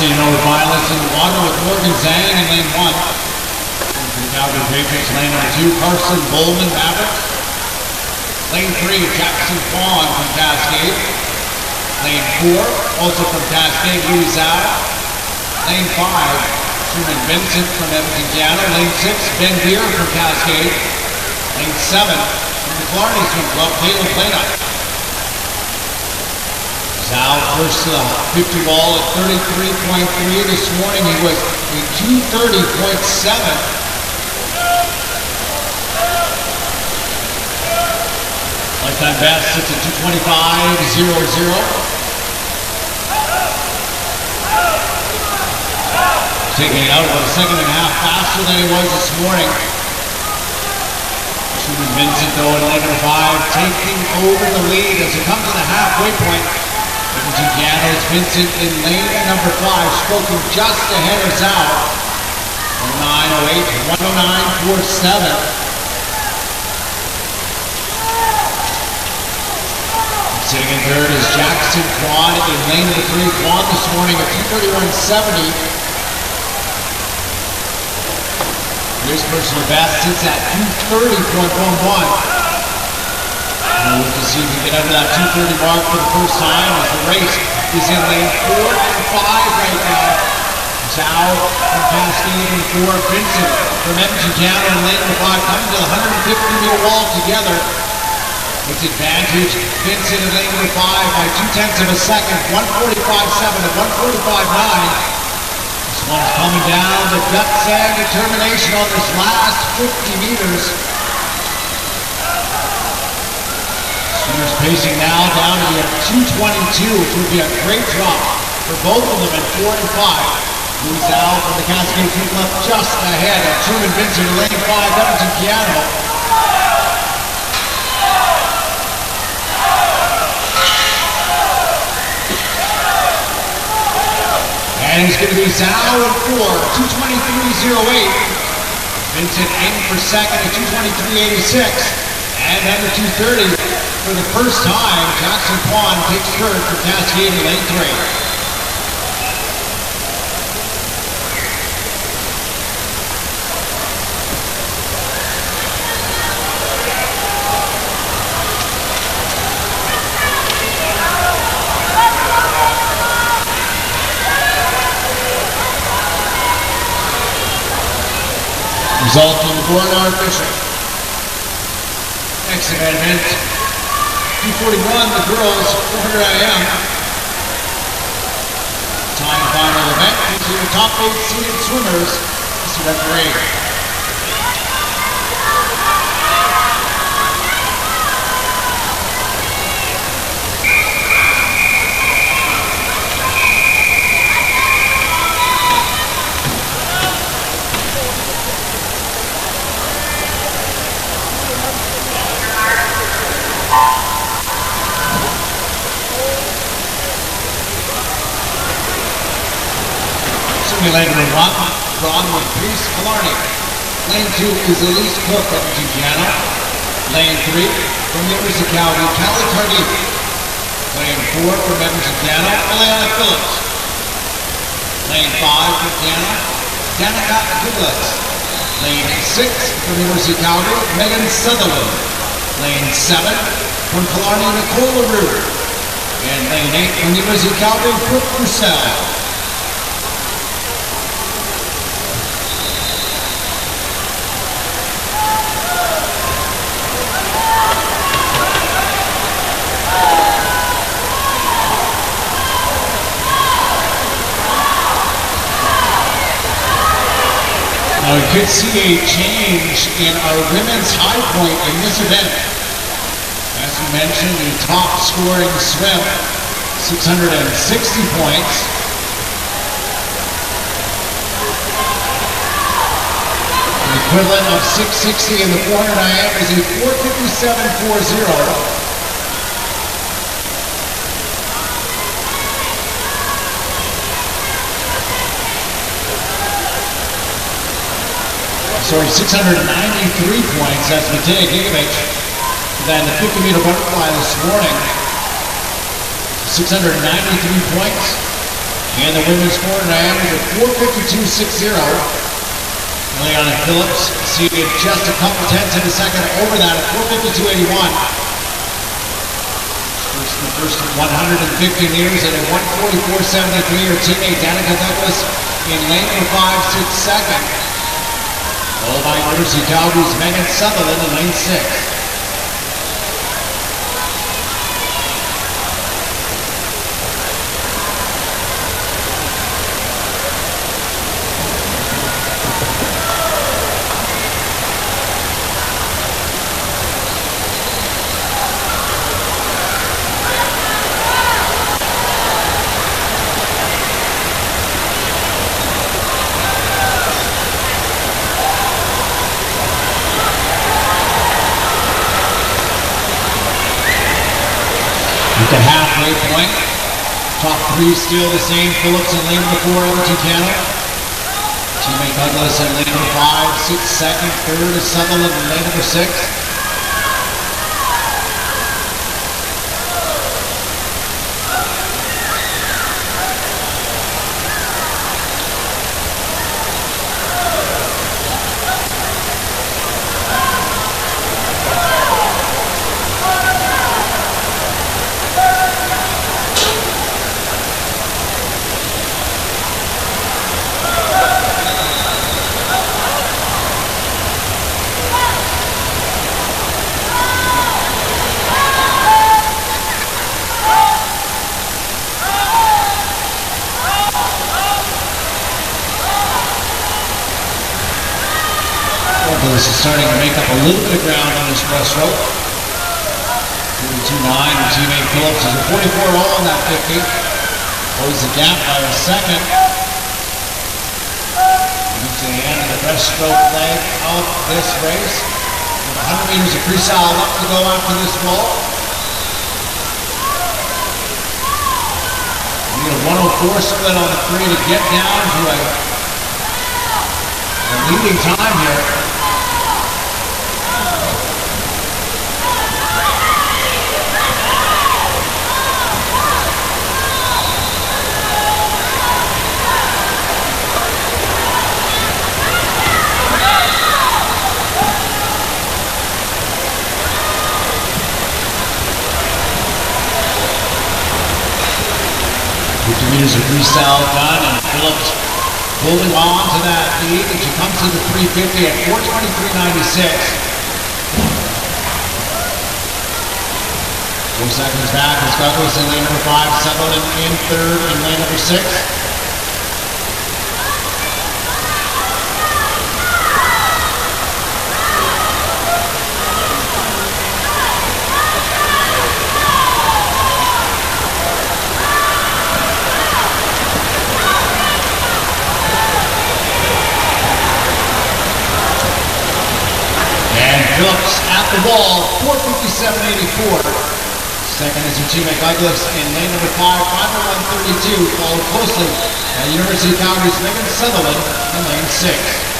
[SPEAKER 2] Over violence in the water with Morgan Zhang in lane 1. The Calgary Patriots, lane number 2, Carson Bowman Mavericks. Lane 3, Jackson Kwan from Cascade. Lane 4, also from Cascade, Louis Zhao. Lane 5, Truman Vincent from Edmonton, Canada. Lane 6, Ben Beer from Cascade. Lane 7, from the Clardy Swim Club, Caleb Plata. Zhao first to the 50 ball at 33.3. This morning he was a 2:30.7. Lifetime best sits at 2:25.00. Taking it out about a second and a half faster than he was this morning. Truman Vincent though in lane number 5 taking over the lead as it comes to the halfway point. Edmonton, Canada's Vincent in lane number 5, stroking just ahead of Zhao. 109.08, 109.47. Sitting in third is Jackson Kwan in lane number 3. Kwan this morning at 2:31.70. His personal best sits at 2:30.11. We'll look to see if we get under that 230 mark for the first time as the race is in lane 4 and 5 right now. Zhao from Cascade in 4, Vincent from Mgano in lane 5 coming to the 150-meter wall together. Its advantage, Vincent in lane 5 by 0.2 of a second, 1:45.7 and 1:45.9. This one's coming down to guts and determination on this last 50 meters. Swimmers pacing now down to the 2:22, which would be a great drop for both of them at 4 and 5. Louis Zhao from the Cascade Team left just ahead of Truman Vincent in lane 5, Edmonton Piano. And he's going to be Zhao in 4, 2:23.08. Vincent in for second at 2:23.86. And under 2:30 for the first time, Jackson Kwan takes third for Cascade in lane 3. Result on the board are official. Next event, 2:41, the girls, 400 IM. Time final event, featuring the top 8 seeded swimmers. Mr. Referee. Simulated with Ron with Priest Killarney. Lane 2 is Elise Cook of Mgano. Lane 3 from the University of Calgary, Callie Tardif. Lane 4 from Mgano, Eliana Phillips. Lane 5 from Canada, Danica Douglas. Lane 6 from the University of Calgary, Megan Sutherland. Lane 7 from Killarney, Nicole LaRue. And lane 8 from the University of Calgary, Brooke Purcell. Now we could see a change in our women's high point in this event. As we mentioned, the top scoring swim, 660 points. The equivalent of 660 in the 400 IM is a 457.40. Sorry, 693 points. That's Matej Gigovich. Then the 50-meter butterfly this morning, 693 points. And the women's 400 IM is at 452.60. Eliana Phillips seated just a couple tenths in a second over that at 452.81. The first 150 meters at a 144.73. Her teammate Danica Douglas in lane number 5 sits second. Followed by University of Calgary's Megan Sutherland in lane 6. At the halfway point, top 3 still the same. Phillips in lane number 4, Edmonton Canada. Teammate Douglas in lane number 5 sits second. Third is Sutherland in lane number 6. Douglas is starting to make up a little bit of ground on his breaststroke. 42.9. Her teammate Phillips is a 44 all on that 50. Closes the gap by a second. Moving to the end of the breaststroke leg of this race. 100 meters of freestyle left to go after this wall. We need a 104 split on the 3 to get down to a leading time here. 50 meters of freestyle done, and Phillips holding on to that lead, and she comes to the 350 at 4:23.96. 4 seconds back is Douglas in lane number 5, Sutherland in 3rd in lane number 6. Phillips at the wall, 4:57.84. Second is her teammate Douglas in lane number 5, 5:01.32, followed closely by University of Calgary's Megan Sutherland in lane 6.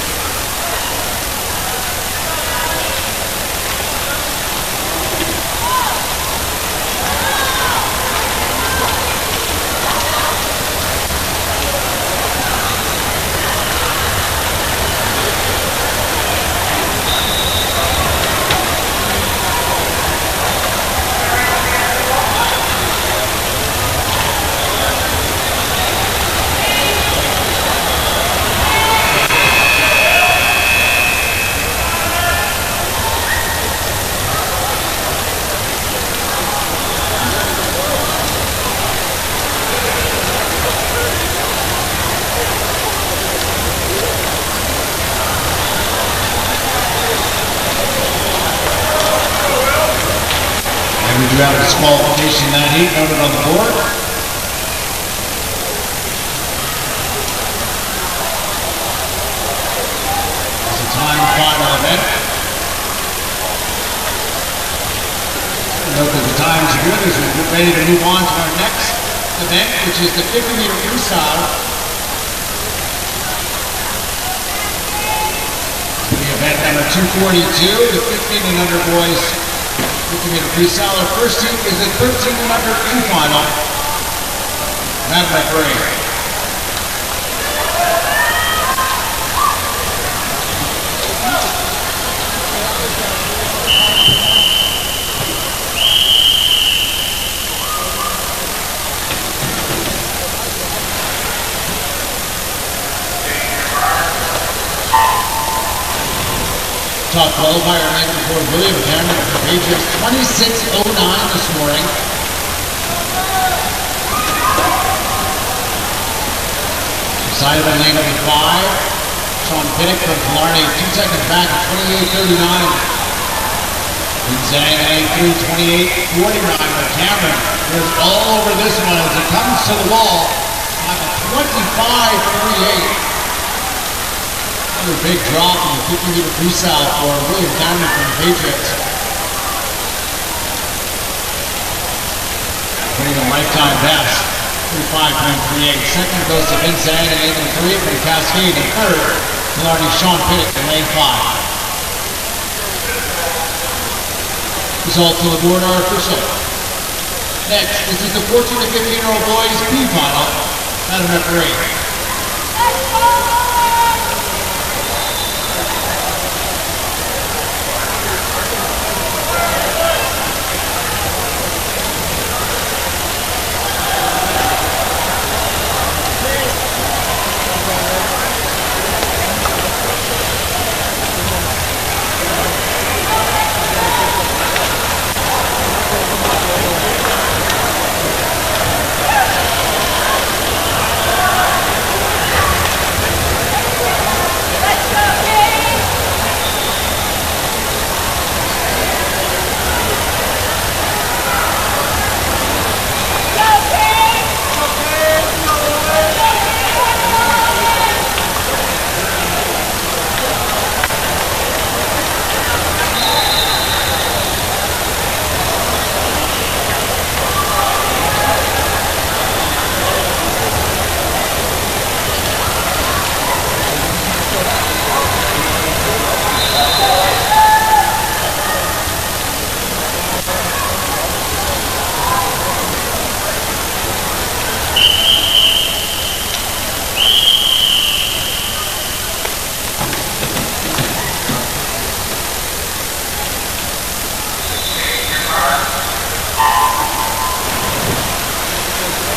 [SPEAKER 2] We do have a disqualification that heat noted on the board. It's a time final event. Note that the times are good as we get ready to move on to our next event, which is the 50-meter freestyle. The event number 242, the 15 and under boys 50-meter freestyle. Our first team is the 13 and under final. Medley break. Top qualifier lane for William Cameron for Patriots, 26:09 this morning. Decided by lane number 5, Sean Pinnock from Killarney, 2 seconds back at 28:39. Zhang in lane 3, 28:49 for Cameron. There's all over this one as it comes to the wall at 25:38. Another big drop in the 50-meter freestyle for William Cameron from the Patriots. Winning a lifetime best, 35.38. Second goes to Vince Zhang in lane 3 from Cascade, and third, Killarney Sean Pinnock in lane 5. Results on the board are official. Next, this is the 14 to 15-year-old boys B final. Madam Referee.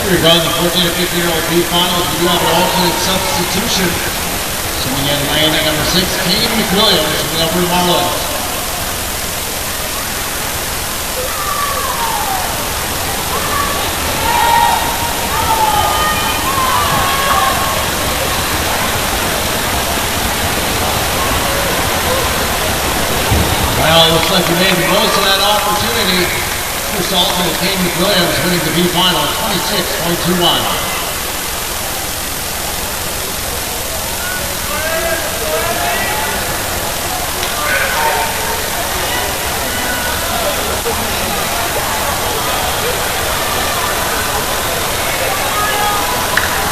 [SPEAKER 2] Here we go, the 14 to 15-year-old B finals. We do have an alternate substitution. Coming in lane at number 6, Kane McWilliams from the Upper Marlins. Well, looks like you made the most of that opportunity. First alternate, Kane McWilliams winning the B final, 26.21.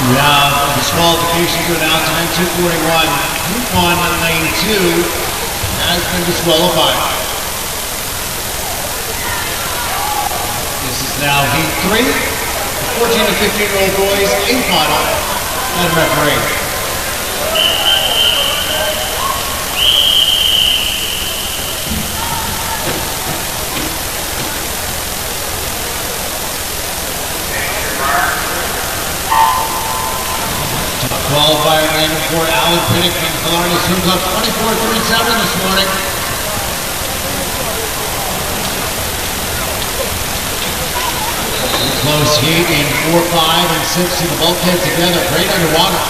[SPEAKER 2] We have disqualification to announce on 241. Coupon in lane 2 has been disqualified. This is now heat 3. 14 to 15-year-old boys, A final, and referee. Qualifier lane for Alan Pinnock from Florida Swim Club, 24-37 this morning. Close heat in 4, 5, and 6 in the bulkhead together, great underwater.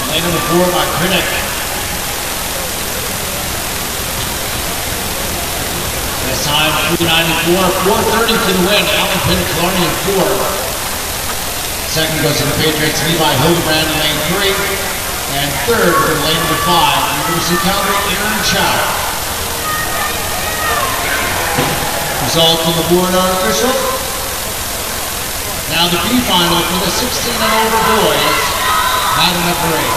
[SPEAKER 2] Lane number 4 by Pinnock. This time 394, 430 for the win. Alan Pinnock, Florida in 4. Second goes to the Patriots, Levi Hildebrand in lane 3. And third for lane number 5, University of Calgary, Aaron Chow. Results on the board are official. Now the B final for the 16 and over boys, had an referee.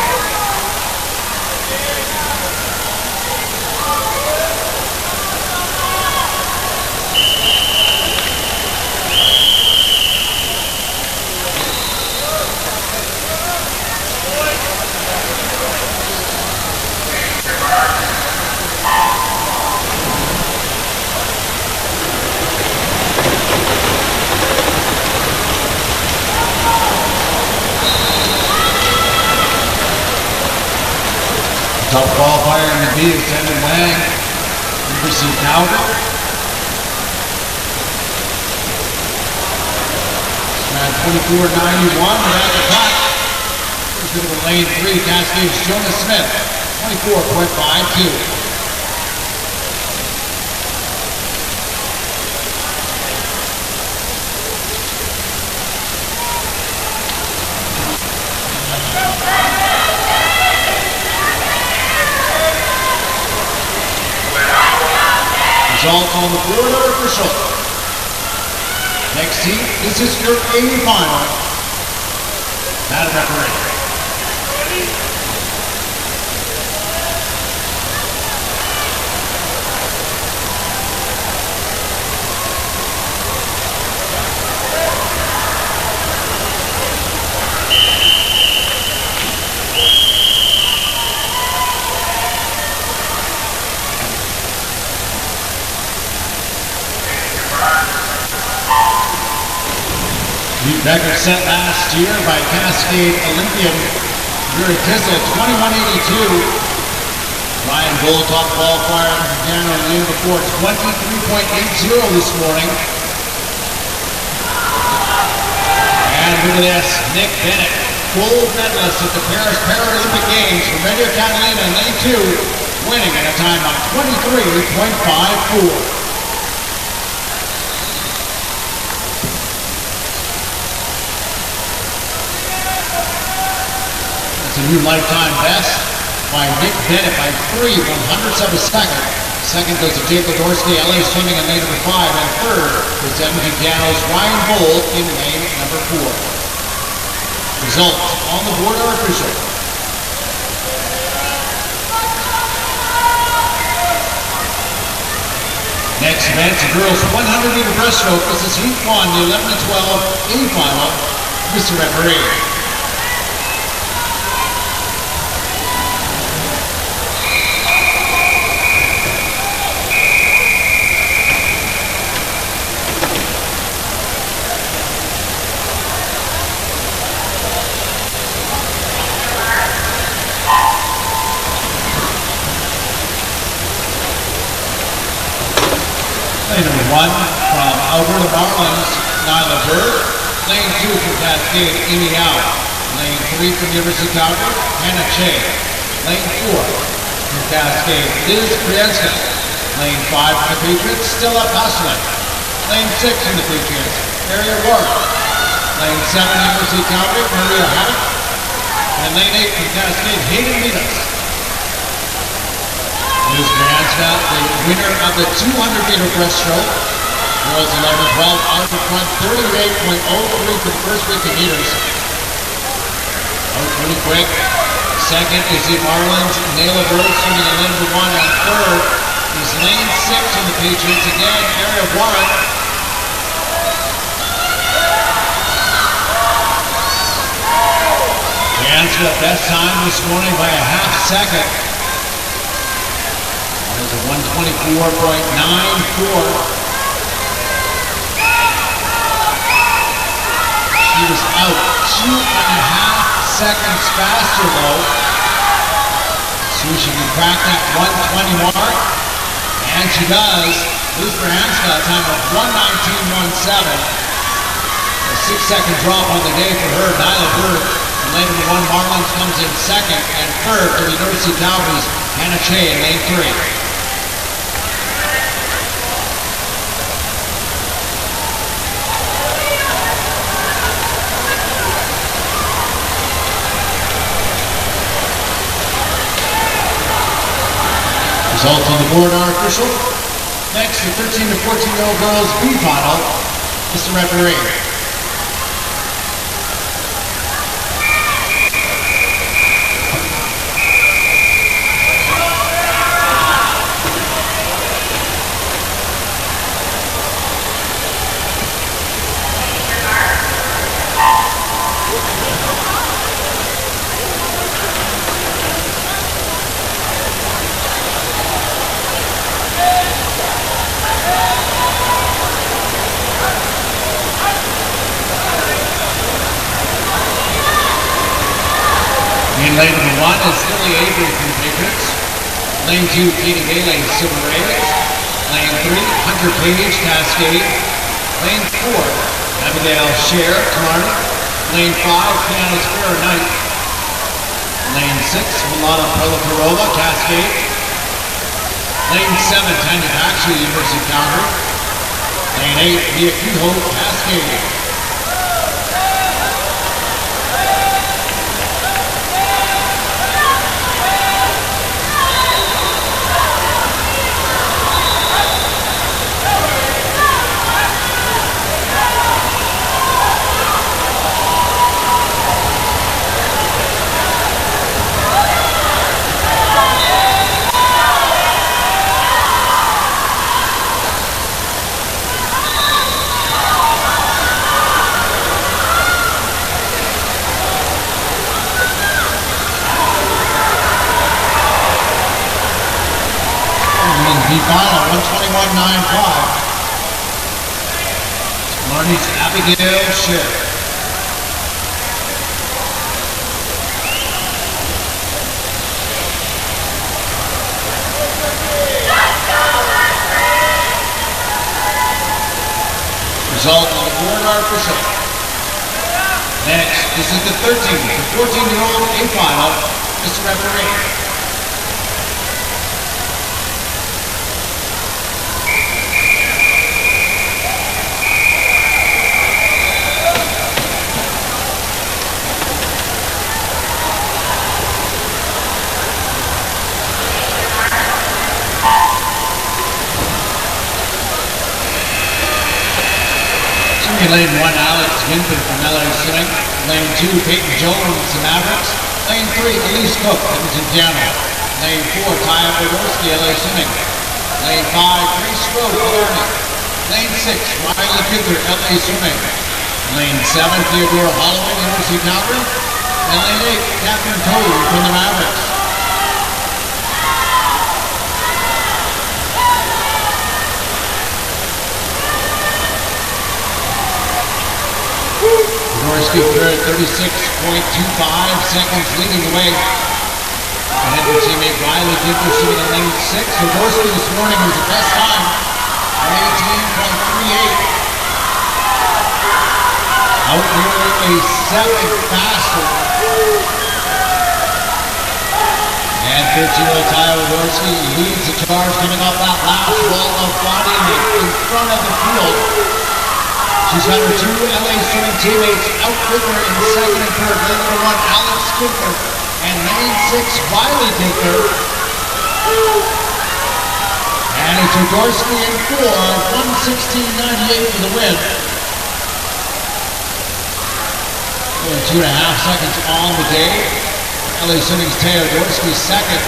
[SPEAKER 2] Top qualifier in the B is Tendon Wang, University of Calgary. At 24.91, at the top. First bit of a lane 3, Cascade's Jonas Smith, 24.52. Results on the board are official. Next heat, this is your A final. Madam referee. Record set last year by Cascade Olympian Yuri Kissel, 21.82. Ryan Gold, top qualifier from Canada on the year before, 23.80 this morning. And look at this, Nick Bennett, gold medalist at the Paris Paralympic Games from Medio Catalina in lane 2, winning at a time of 23.54. A new lifetime best by Nick Bennett by 3/100ths of a second. Second goes to Jake Ledorsky, LA Swimming in lane number 5. And third is Edmonton Piano's Ryan Bolt in lane number 4. Results on the board are official. Next event, the girls 100-meter breaststroke. This is heat 1, the 11 and 12 A final. Mr. Referee. Lane number 1 from Alberta Marlins, Nyla Bird. Lane 2 from Cascade, Amy Howe. Lane 3 from University of Calgary, Hannah Che. Lane 4 from Cascade, Liz Brienska. Lane 5 from the Patriots, Stella Passley. Lane 6 from the Patriots, Area Ward. Lane 7, University of Calgary, Maria Haddock. And lane 8 from Cascade, Hayden Minas. Liz Brienska, the winner of the 200-meter breaststroke. Girls 11-12 out in front, 38.03 for the first 50 meters. Out pretty quick. Second is the Marlins, Nyla Bird swimming in lane number 1, and third is lane 6 on the Patriots, again, Area 1. Brianska, best time this morning by a half second. There's a 124.94. She was out 2.5 seconds faster though. See if she can crack that 120 mark. And she does. Liz Brianska, a time of 119.17. A 6-second drop on the day for her. Nyla Bird, lane number 1, Marlins comes in second, and third for the University of Calgary's Hannah Che in lane 3. Results on the board are official. Next, the 13 to 14-year-old girls B final. Mr. Referee. In lane number 1 is Lily Avery from the Patriots. Lane 2, Katie Bailey, Silver Rays. Lane 3, Hunter Page, Cascade. Lane 4, Abigail Scher, Clark. Lane 5, Piano Square, Knight. Lane 6, Milana Perla-Perova, Cascade. Lane 7, Tanya Baxter, University of Calgary. Lane 8, Mia Kehoe, Cascade. The final, 121.95. Marnie's Abigail Scher. Result on the board are official. Next, this is the 13 to 14-year-old A final. Mr. Referee. Lane 1, Alex Winford from LA Swimming. Lane 2, Peyton Jones, the Mavericks. Lane 3, Elise Cook, Edmonton Piano. Lane 4, Taya Podolsky, LA Swimming. Lane 5, breaststroke, Clark. Lane 6, Riley Kidder, LA Swimming. Lane 7, Theodora Holloway, University of Calgary. And lane 8, Catherine Toad from the Mavericks. Dorsky third, 36.25 seconds leading the way. Ahead of teammate Riley Kidder sitting in lane 6. So Dorsky this morning was the best time Out nearly a second faster. And 13-year-old Tyler Dorsey leads the charge coming off that last wall of body in front of the field. She's got her two LA swimming teammates out with her in second and third. Lane number 1, Alex Skinner, and lane 6, Riley Baker. And it's Dorsey in 4, 1:16.98 for the win. 2.5 seconds on the day. LA Swimming's Taya Dorsey second.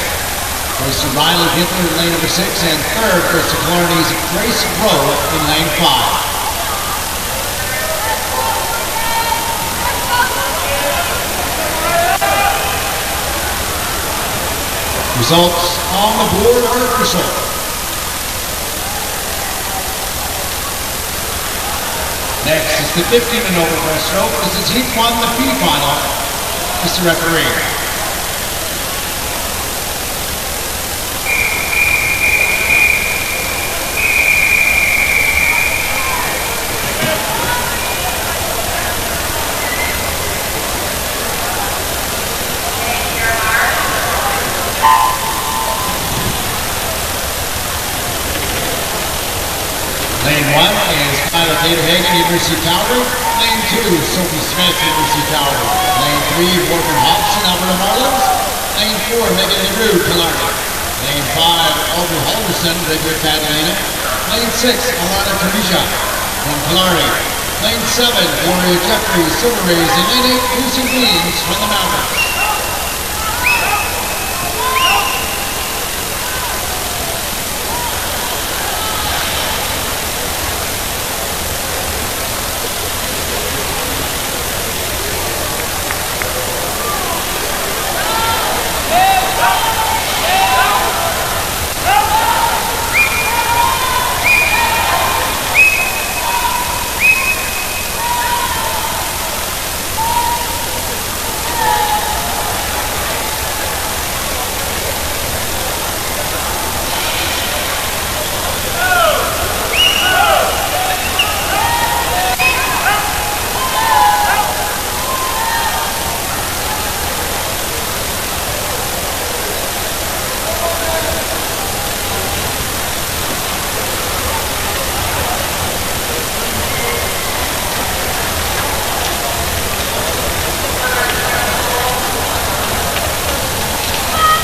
[SPEAKER 2] Goes to Riley Gittler in lane number 6, and third goes to Clarny's Grace Rowe in lane 5. Results on the board are official. Next is the 50-minute breaststroke. This is heat 1, the B final. Mr. Referee. Lane 1 is Tyler Hagen, University of Calgary. Lane 2, Sophie Smith, University of Calgary. Lane 3, Morgan Hobson, Alberta Marlins. Lane 4, Megan LaRue, Killarney. Lane 5, Audrey Halverson, Redwood Catalina. Lane 6, Alana Kamija from Killarney. Lane 7, Gloria Jeffrey, Silver Rays. And Lane 8, Lucy Weems from the Mountains.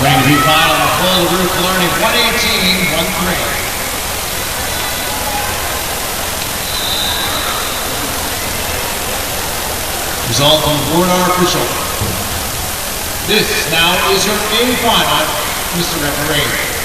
[SPEAKER 2] Going to be final, the full roof learning 118.13. Result on the board are official. This now is your A final, Mr. Referee.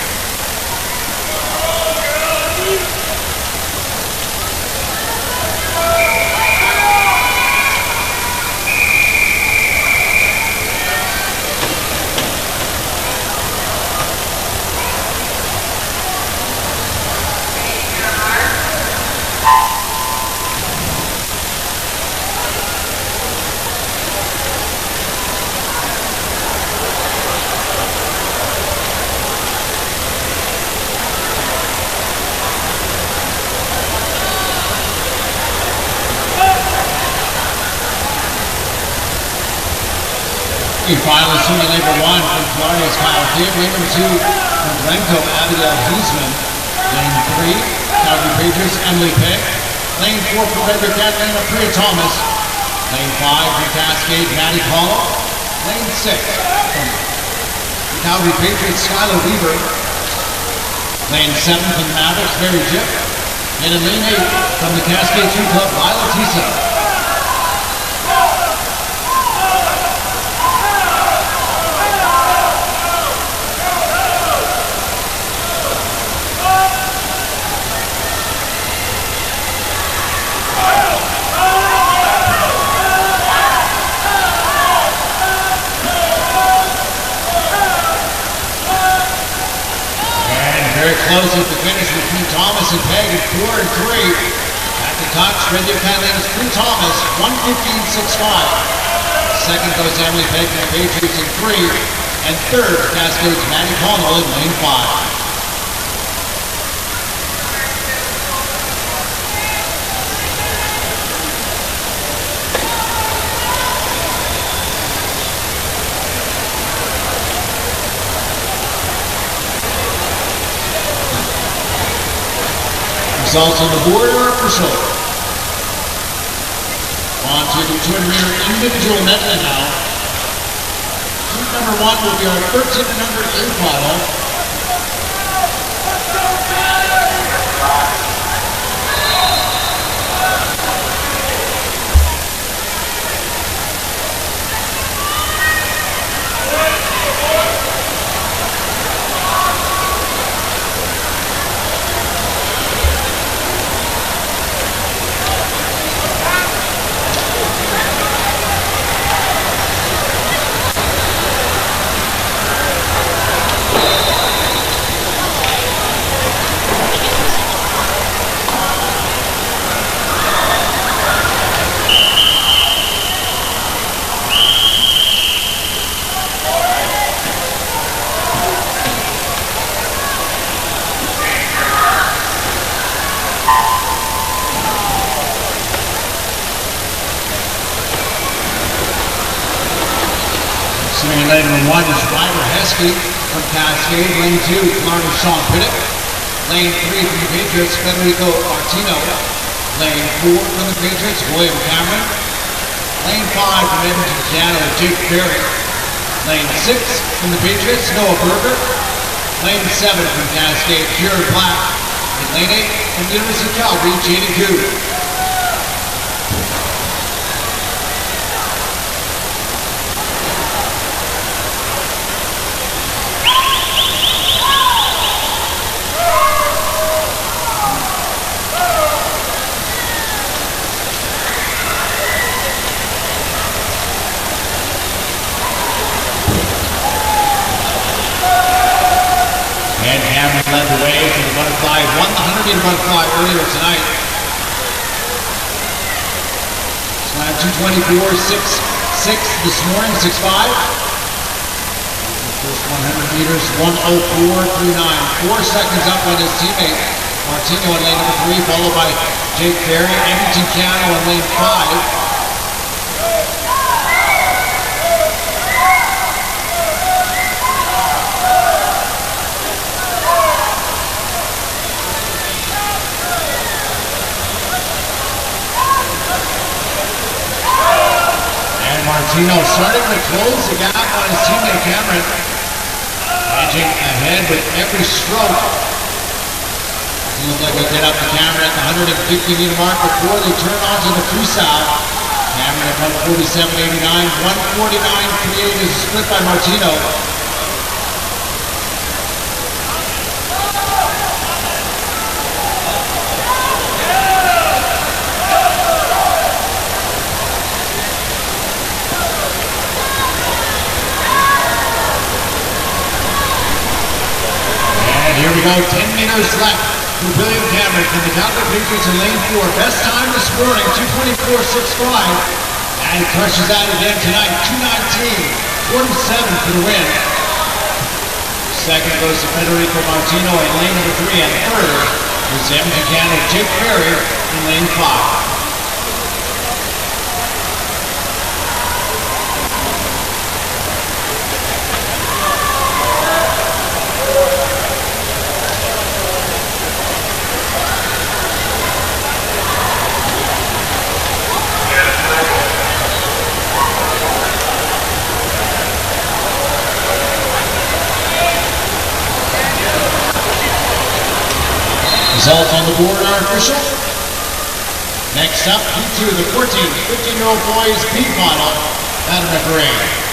[SPEAKER 2] Final is senior labor 1 from Florida's Kyle Kidd. Lane number 2 from Glencoe, Abigail Huseman. Lane 3, Calgary Patriots, Emily Peck. Lane 4 from Redwood Catalina, Priya Thomas. Lane 5 from Cascade, Maddie Paulo. Lane 6 from Calgary Patriots, Skylar Weaver. Lane 7 from the Mavericks, Mary Jipp. And in lane 8 from the Cascade 2 Club, Lila Tisa. Very close at the finish between Thomas and Pegg at 4 and 3. At the touch, Redwood Catalina's Drew Thomas, 1:15.65. Second goes Emily Pegg and the Patriots in 3. And third, Cascade's Maddie Connell in lane 5. Results on the board are official. On to the 200-meter individual medley now. Heat number 1 will be our 1300 A final. Swinging lane number 1 is Cascade from Cascade. Lane 2, Florida Sean Pittick. Lane 3 from the Patriots, Federico Martino. Lane 4 from the Patriots, William Cameron. Lane 5 from Edmonton, Canada, Jake Berry. Lane 6 from the Patriots, Noah Berger. Lane 7 from Cascade, Jared Black. And lane 8 from the University of Calgary, Jaden Koo. And Cameron led the way for the butterfly, won the 100-meter butterfly earlier tonight. Slam 224.66 this morning, 6.5. The first 100 meters, 1:04.39. 4 seconds up on his teammate Martino in lane number 3, followed by Jake Berry, Edmonton Cano in lane 5. Martino starting to close the gap on his teammate Cameron. Edging ahead with every stroke. It looks like he'll get up to Cameron at the 150-meter mark before they turn onto the freestyle. Cameron at 147.89, 149.38 is split by Martino. Here we go, 10 meters left for William Cameron from the Calgary Patriots in lane 4. Best time this morning, 2:24.65. And he crushes that again tonight, 2:19.47 for the win. Second goes to Federico Martino in lane number 3. And third is Edmonton Canada, Jake Berry in lane 5. Results on the board are official. Next up, P2, the 15-year-old boys B final, Adam McRae.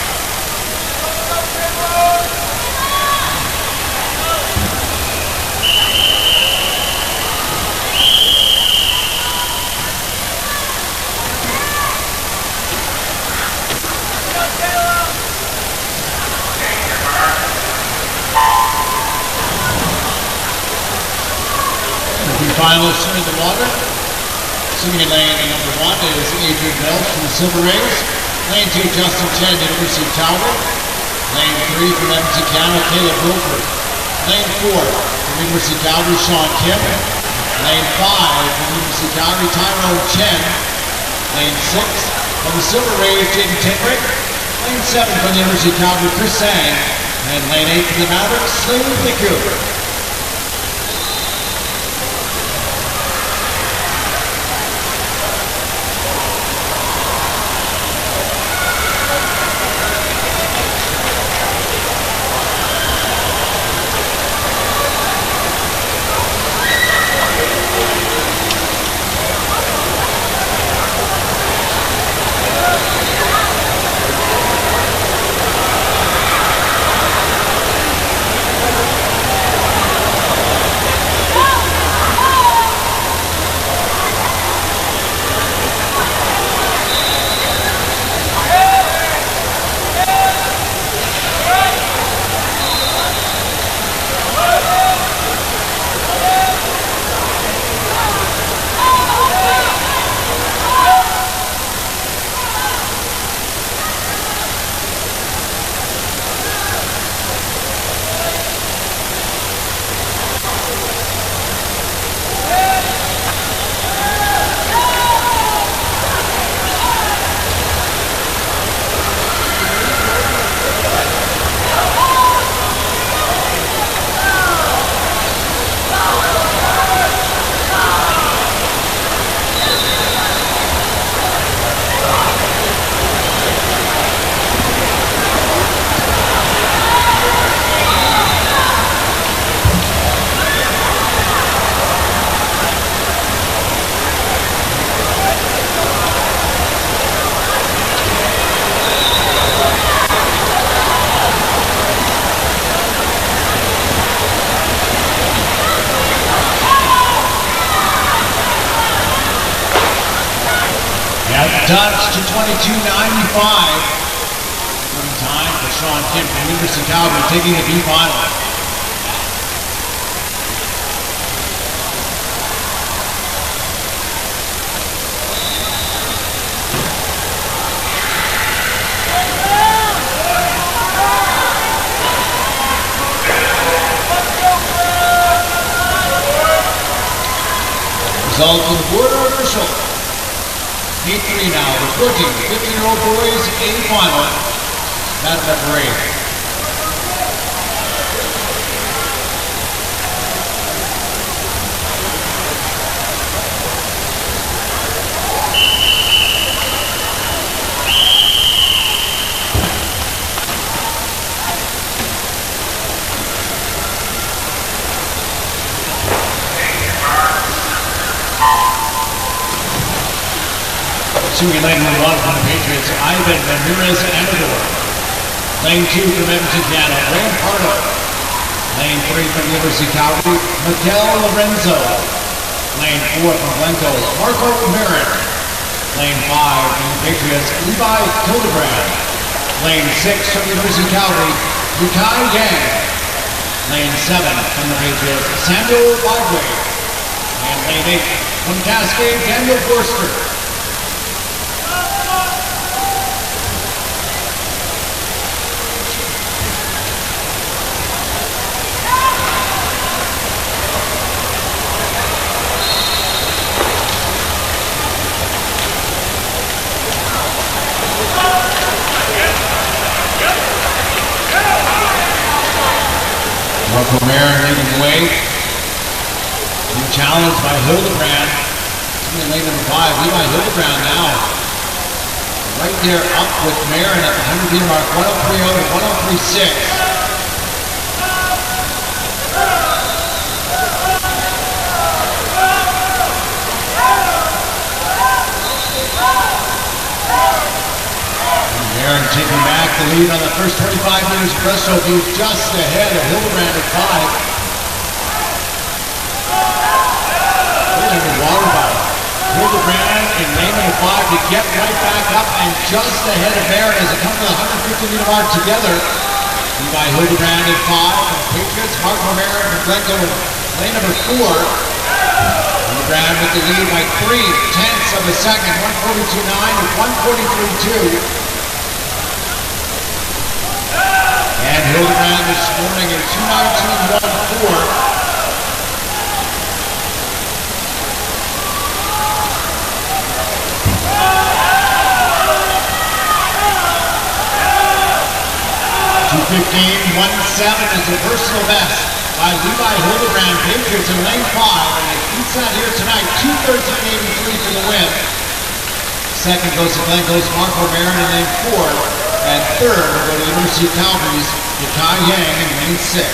[SPEAKER 2] Finalists are in the water. Swimming in lane number 1 is Adrian Mills from the Silver Rays. Lane 2, Justin Chen, University of Calgary. Lane 3 from Edmonton Canada, Caleb Wilford. Lane 4 from University of Calgary, Sean Kim. Lane 5 from University of Calgary, Tyrone Chen. Lane 6 from the Silver Rays, Jaden Tinkrick. Lane 7 from the University of Calgary, Chris Sang. And lane 8 from the Mavericks, Slade Niku. touch to 22.95. Good time for Sean Kim from University of Calgary taking the B final.
[SPEAKER 1] Results of the board are official. Heat 3 now, the 14 to 15-year-old boys A final. That's the parade.
[SPEAKER 2] Shooting lane 1 from the Patriots, Ivan Ramirez Amador. Lane 2 from Edmonton, Canada, Ray Pardo. Lane 3 from University of Calgary, Miguel Lorenzo. Lane 4 from Glencoe, Marco Marin. Lane 5 from the Patriots, Levi Hildebrand. Lane 6 from University of Calgary, Yukai Yang. Lane 7 from the Patriots, Samuel Bagway. And lane 8 from Cascade, Daniel Forster. Marco Marin leading the way. Being challenged by Hildebrand. In lane number 5, Levi Hildebrand now. Right there up with Marin at the 100-meter mark, 103.0 to 103.6. Marin taking back the lead on the first 25 meters of breaststroke. He was just ahead of Hildebrand at 5. There's the water bottle. Hildebrand in lane number 5 to get right back up and just ahead of Marin as they come to the 150-meter mark together. Levi Hildebrand at 5 from the Patriots. Marco Marin from Glencoe in lane number 4. Hildebrand with the lead by 0.3 of a second, 142.9 to 143.2. And Hildebrand is scoring a 2:19.14. is a personal best by Levi Hildebrand, Patriots in lane 5, and he beats that here tonight, 2:13.83 for the win. Second goes to Glencoe's Marco Marin in lane 4, and third will go to University of Calgary's Yukai Yang in lane 6.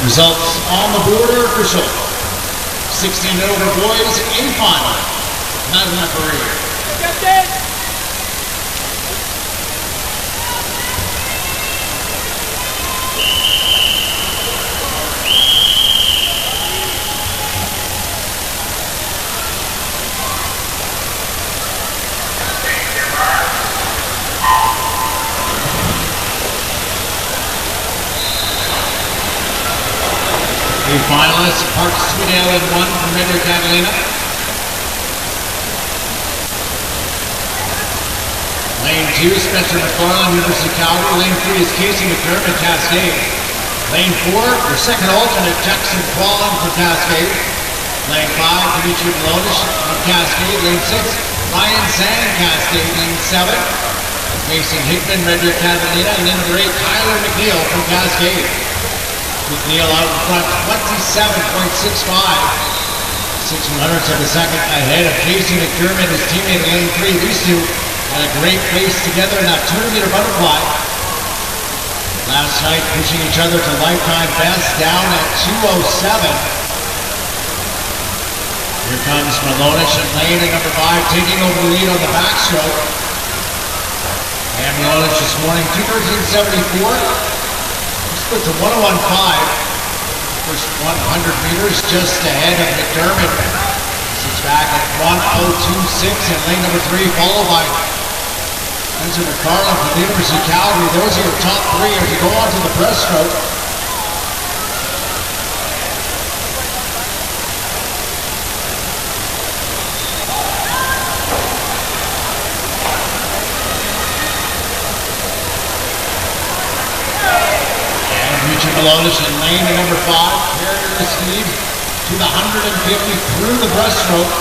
[SPEAKER 2] Results on the board are official. 16 and over boys, A final. Medley parade. Captain! The finalists, Park Sweetale in 1 from Medley, Catalina. Lane 2, Spencer McFarland, University of Calgary. Lane 3 is Casey McDermott, Cascade. Lane 4, your second alternate, Jackson Quallen from Cascade. Lane 5, Dimitri Melodish from Cascade. Lane 6, Ryan Sand, Cascade. Lane 7, Mason Hickman, Medley, Catalina. And then number 8, Tyler McNeil from Cascade. McNeil out in front, 27.65. 6/100ths of a second ahead of Casey McDermott, his teammate in lane 3. These two had a great race together in that 200-meter butterfly. Last night, pushing each other to lifetime best down at 2:07. Here comes Melodish and Lane at number 5, taking over the lead on the backstroke. And Melodish this morning, 2:13.74. Split to 1:01.5. First 100 meters just ahead of McDermott. This is back at 1:02.6 in lane number 3, followed by Spencer McFarland from the University of Calgary. Those are your top 3 as you go on to the breaststroke. Melodish and Lane at number 5, carrying the speed to the 150 through the breaststroke.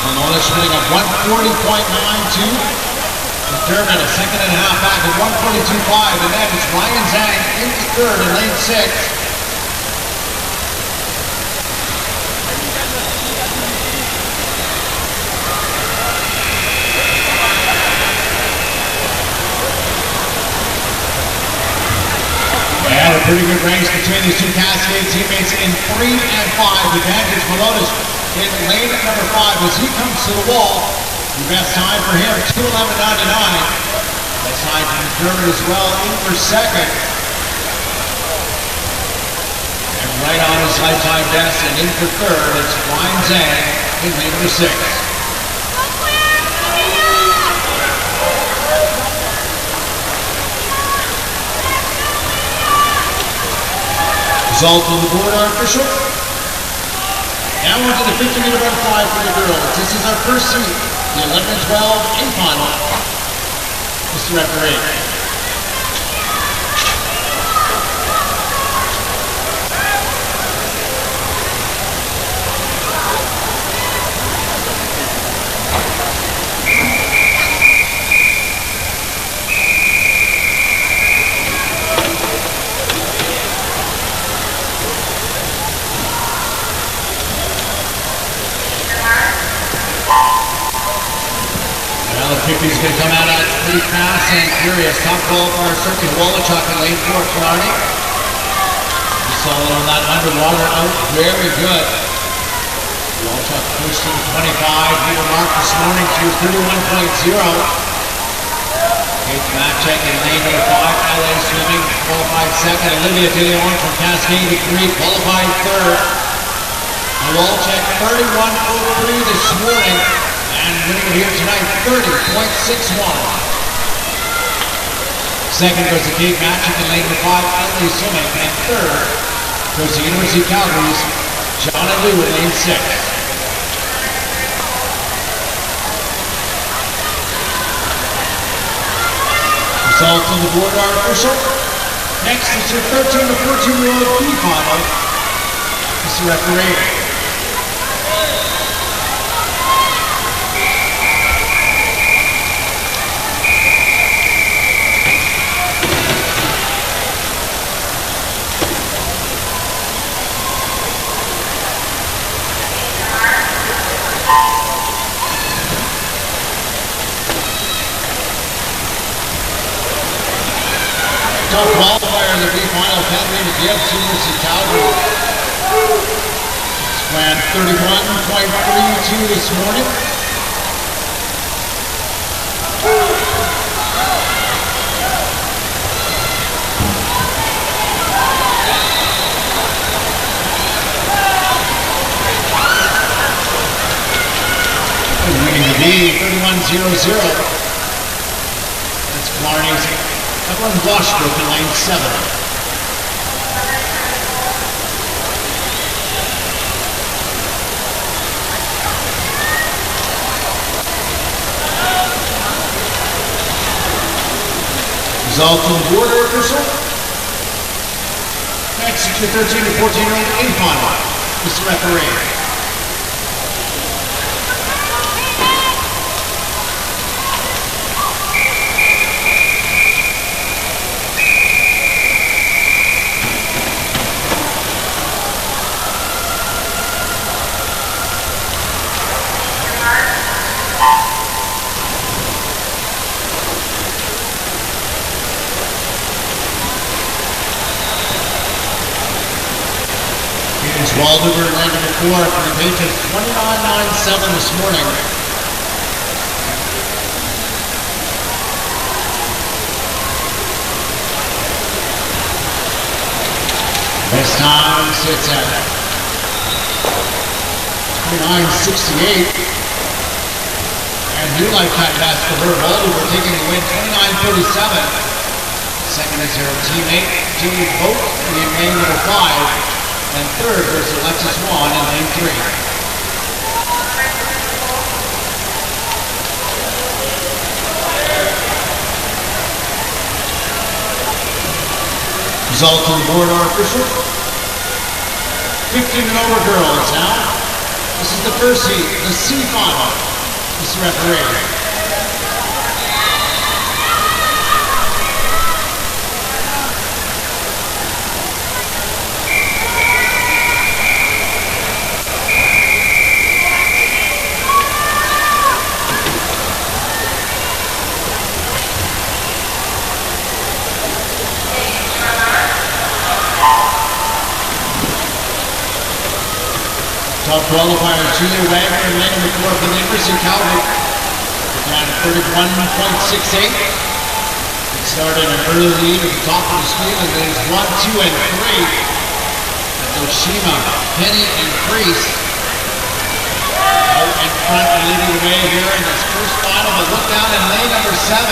[SPEAKER 2] Melodish hitting at 140.92. McDermott a second and a half back at 142.5, and then it's Ryan Zhang into third in lane 6. And a pretty good race between these two Cascade teammates in 3 and 5. Advantage Melodish in lane number 5 as he comes to the wall. The best time for him, 2:11.99. Best time for McDermott as well, in for second. And right on his lifetime best and in for third, it's Ryan Zhang in lane number 6. Result on the board are official. Now on to the 50-meter butterfly for the girls. This is our first heat, the 11 and 12 in final. Mr. Referee. He's going to come out at pretty fast and furious. Top qualifier, Sophie Wallachuk in lane 4, Clarny. You saw it on that underwater out, very good. Wallachuk pushed to the 25-meter mark this morning. She was 31.0. Kate Matchek in lane number 5, LA Swimming, qualified second. Olivia De Leon from Cascade agreed, qualified third. And Wallachuk 31.03 this morning. And winning it here tonight, 30.61. Second goes to Kate Matchek in lane number 5, LA Swimming. And third goes to University of Calgary's John Liu in lane 6. Results on the board are official. Next is your 13 to 14-year-old B final. Mr. Referee. Top qualifier in the B-final, Kathleen Gibbs, University of Calgary. She ran 31.32 this morning. Winning the B, 31.00. That's Clarny's Evelyn Backstroke in lane 7. Result on the board are official. Next is your 13 to 14-year-old in final. Mr. Referee. He's Waldemar, lane number 4, from the pace of 29.97 this morning. Best time sits at 29.68. And new lifetime best for her. Waldemar taking the win, 29.37. Second is her teammate, Jimmy Boat, in lane number 5. And third is Alexis Swan in lane 3. Results on the board are official. 15 and over girls now. This is the C final. This is the referee. Top qualifier, Julia Wagner in lane number 4 from the University of Calgary. Down to 31.68. It started an early lead at the top of the screen, and there's 1, 2, and 3. Oshima, Penny, and Priest out in front and leading the way here in this first final. But look down in lane number 7.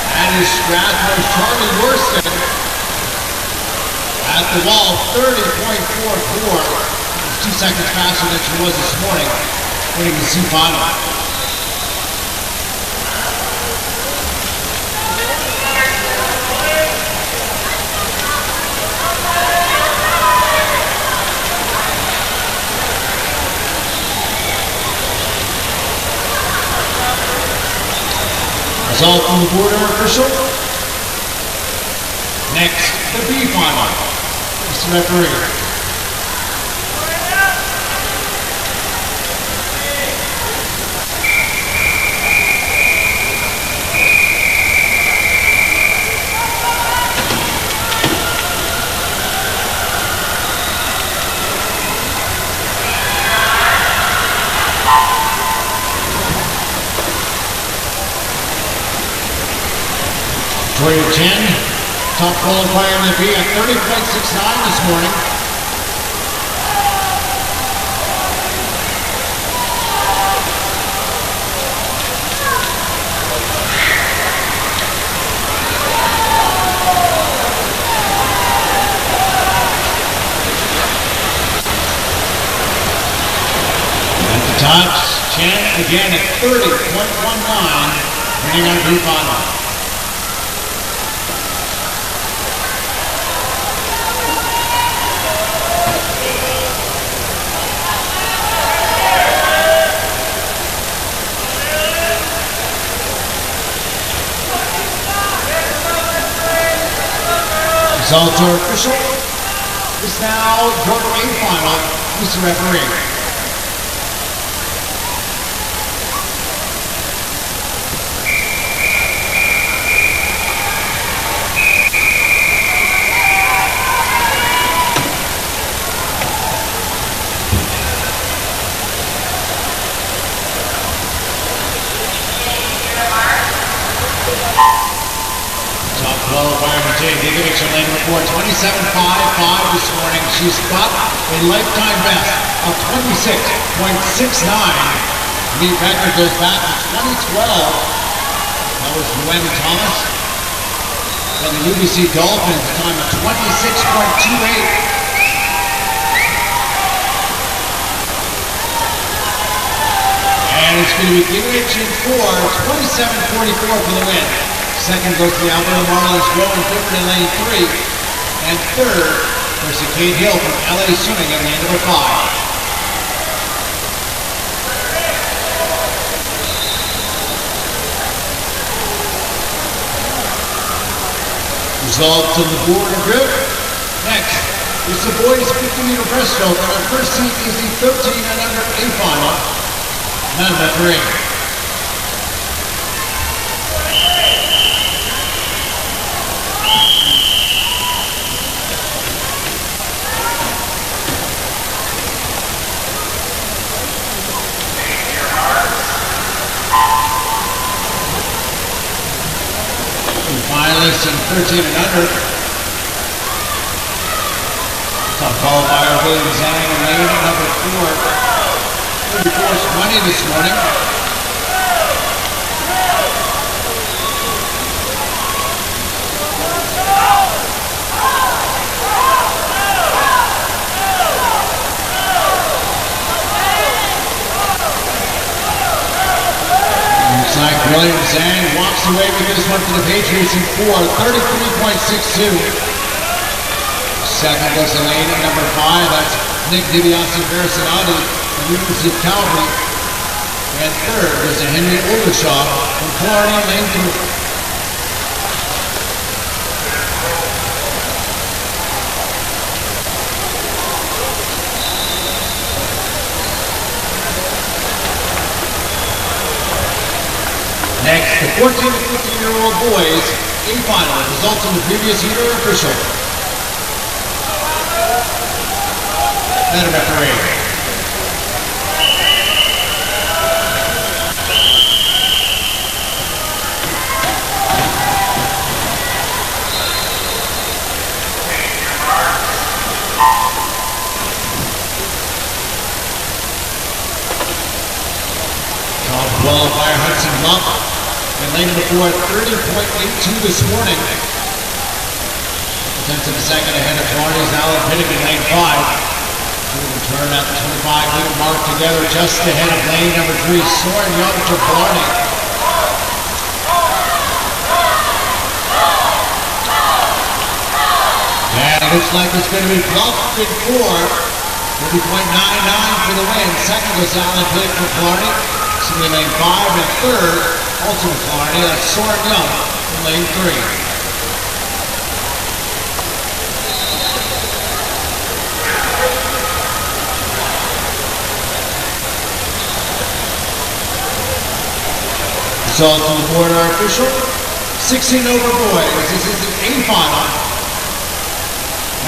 [SPEAKER 2] That is Strathmore's Charlie Worston. At the wall, 30.44. 2 seconds faster than she was this morning, winning the C final. Result from the board are official. Next, the B final. Mr. Referee. Victoria Chen, top qualifier in the B at 30.69 this morning. At the tops, Chen again at 30.19, winning our group final. Results are official. It's now your A final, Mr. Referee. Gigovich in lane number 4, 27.55 this morning. She's got a lifetime best of 26.69. Meat record goes back to 2012. That was Gwen Thomas. And the UBC Dolphins, a time of 26.28. And it's going to be Gigovich in 4, 27.44 for the win. Second goes to the Alberta Marlins, Rowan Clifford in lane 3. And third, there's Cascade Hill from LA Swimming in lane number 5. Results on the board are good. Next is the boys 50-meter breaststroke, and our first seed is the 13 and under A final. Number 3. 13 and under. Top qualifier William Zhang in lane number 4. 34-20 this morning. Looks like William Zhang walks away with this one for the Patriots in 4, 33.62. Second goes to lane at number 5. That's Nick DiBiase Versinati from the University of Calgary. And third goes to Henry Oldershaw from Florida, lane 3. Next, the 14 to 15-year-old boys in final. Results in the previous heater are official. And a referee. Top qualifier Hudson Lump. And lane number 4 at 30.82 this morning. Tenths of a second ahead of Florida's Alan Pinnock in lane 5. Two will turn at the 25-meter mark together just ahead of lane number 3, Soren Young for Florida. And it looks like it's going to be bluffed in 4. 30.99 for the win. Second goes Alan Pinnock for Florida. Sitting in lane 5 and third. Also in Florida, that's Soren Young in lane 3. Results on the board are official. 16 over boys. This is the A final.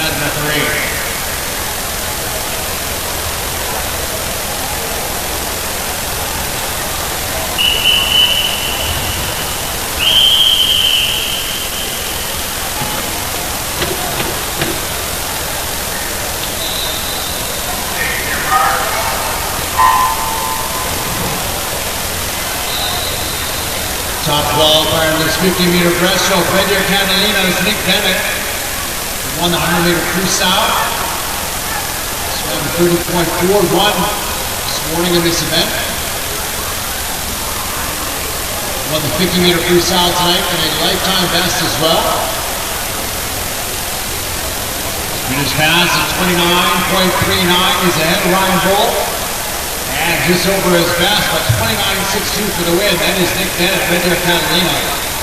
[SPEAKER 2] And referee. Top qualifier in this 50-meter breaststroke. Red Deer Catalina's Nick Bennett won the 100-meter freestyle. Swam 30.41 this morning in this event. Won the 50-meter freestyle tonight and a lifetime best as well. Finish pass at 29.39 is ahead of Ryan Bull. And just over his best, but 29.62 for the win. That is Nick Bennett, Red Deer Catalina.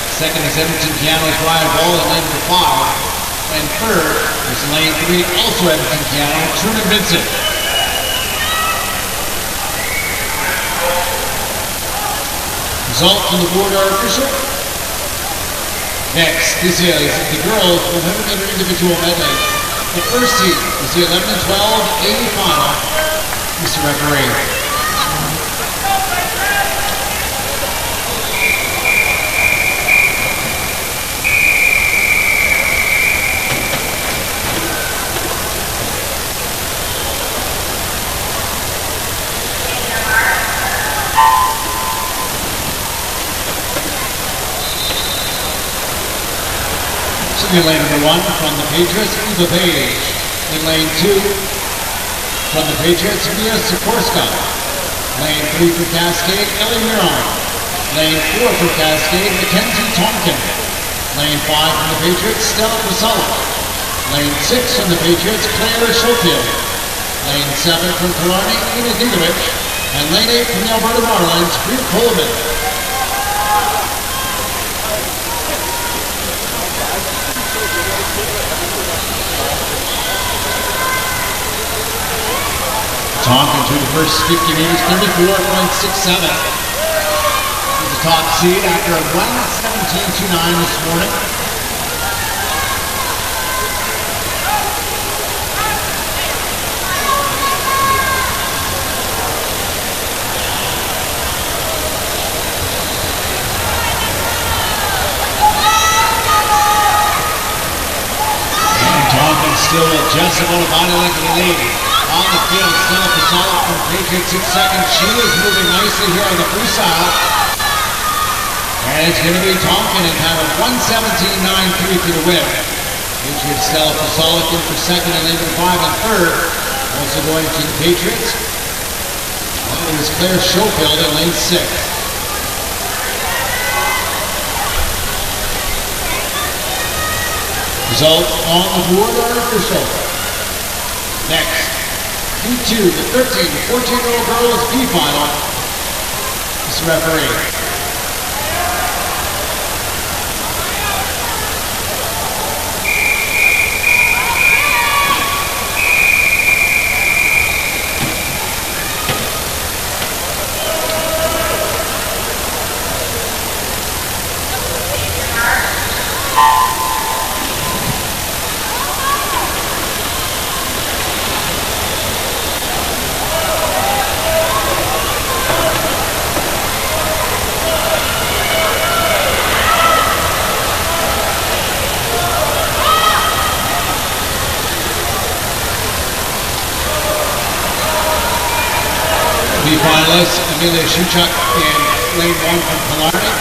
[SPEAKER 2] Second is Edmonton Piano's Ryan Ball in lane number 5. And third is lane 3, also Edmonton Piano, Truman Vincent. Results on the board are official. Next, this is the girls 100-meter individual medley. The first seed is the 11 and 12 A final. Mr. Referee. In lane number 1 from the Patriots, Eva Page. In lane 2 from the Patriots, Mia Sikorsky. Lane 3 for Cascade, Ellie Miron. Lane 4 for Cascade, Mackenzie Tonkin. Lane 5 from the Patriots, Stella Casella. Lane 6 from the Patriots, Claire Schofield. Lane 7 from Killarney, Ina Digovich. And lane 8 from the Alberta Marlins, Reed Coleman. Tonkin through the first 50 meters, 34.67. He's the top seed after a 1:17.29 this morning. still just about a body length of the lead. On the field, still at the solid from Patriots in second. She is moving nicely here on the freestyle. And it's going to be Tonkin in time of 1:17.93 for the win. Patriots still at the solid for second and Lincoln 5 and third. Also going to the Patriots. It was Claire Schofield in lane 6. Results on the board are official. Next, P2, the 13, 14-year-old girls B final. This referee. Finalists, Amelia Shuchuk in lane 1 from Killarney,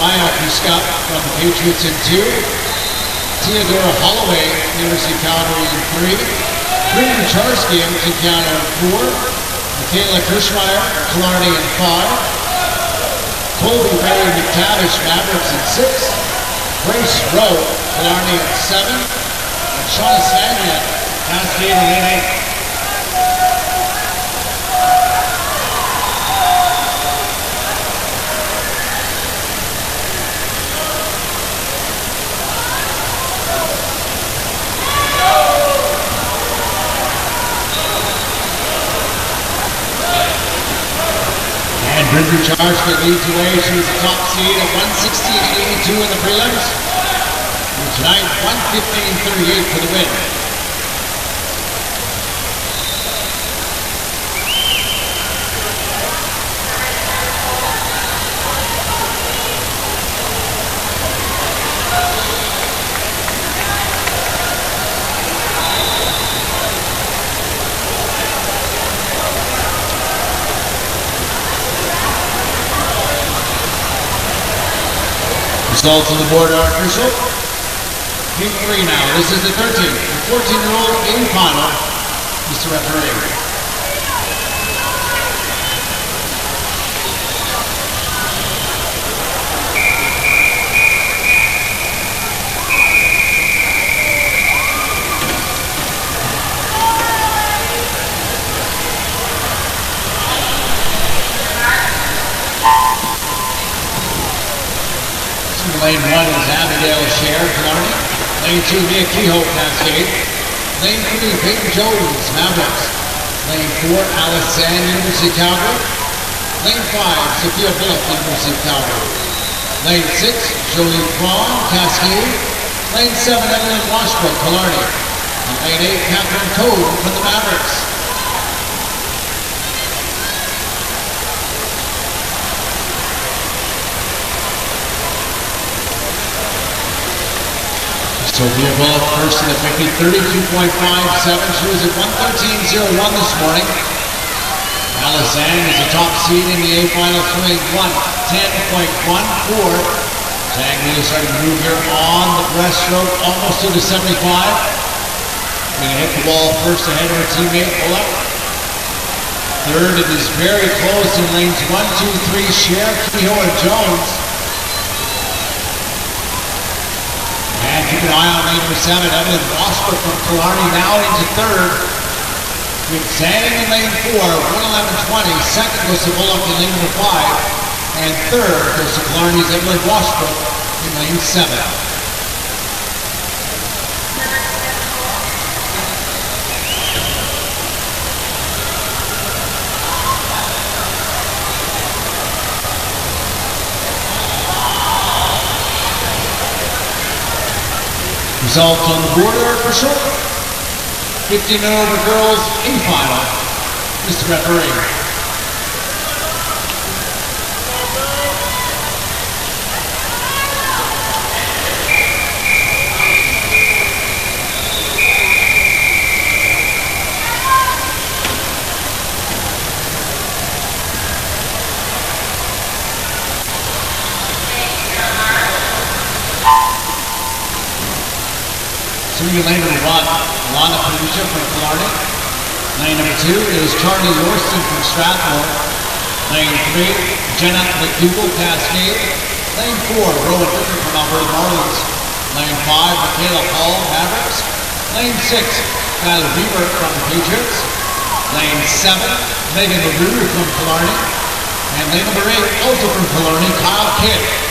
[SPEAKER 2] Maya Piscott from the Patriots in 2, Theodora Holloway, University of Calgary in 3, Brittany Charsky, Edmonton County in 4, Michaela Kirschmeyer, Killarney in 5, Colby Ray McTavish, Mavericks in 6, Grace Rowe, Killarney in 7, and Shauna Stanion, Cascade in lane 8. Brittany Charsky leads the way. She was the top seed at 1:16.82 in the prelims. And tonight, 1:15.38 for the win. Results on the board are official. Team 3 now. This is the 13, the 14-year-old A final. Mr. Referee. Lane 1 is Abigail Scher, Killarney. Lane 2, Mia Kehoe, Cascade. Lane 3, Peyton Jones, Mavericks. Lane 4, Alice Sand, University of Calgary. Lane 5, Sophia Bullock, University of Calgary. Lane 6, Jolie Braun, Cascade. Lane 7, Evelyn Washbrook, Killarney. And lane 8, Catherine Toad for the Mavericks. Sophia Bullock first in the 50, 32.57. She was at 1:13.01 this morning. Alice Zhang is the top seed in the A final, swimming 1:10.14. Zhang really starting to move here on the breaststroke, almost to the 75. Going to hit the ball first ahead of her teammate Bullock. Third, it is very close in lanes 1, 2, 3, Scher, Kehoe, and Jones. And keep an eye on lane number 7, Evelyn Washbrook from Killarney now into third. With Zhang in lane 4, 1:11.20. Second goes to Bullock in lane number 5. And third goes to Killarney's Evelyn Washbrook in lane 7. Results on the board are for sure. 15 and over girls in final. Mr. Referee. Swinging lane number 1, Alana Palucha from Killarney. Lane number 2 is Charlie Yorston from Strathmore. Lane 3, Jenna McDougall, Cascade. Lane 4, Rowan Griffin from Alberta Marlins. Lane 5, Michaela Paul, Mavericks. Lane 6, Kyler Beaver from the Patriots. Lane 7, Megan LaRue from Killarney. And lane number 8, also from Killarney, Kyle Kidd.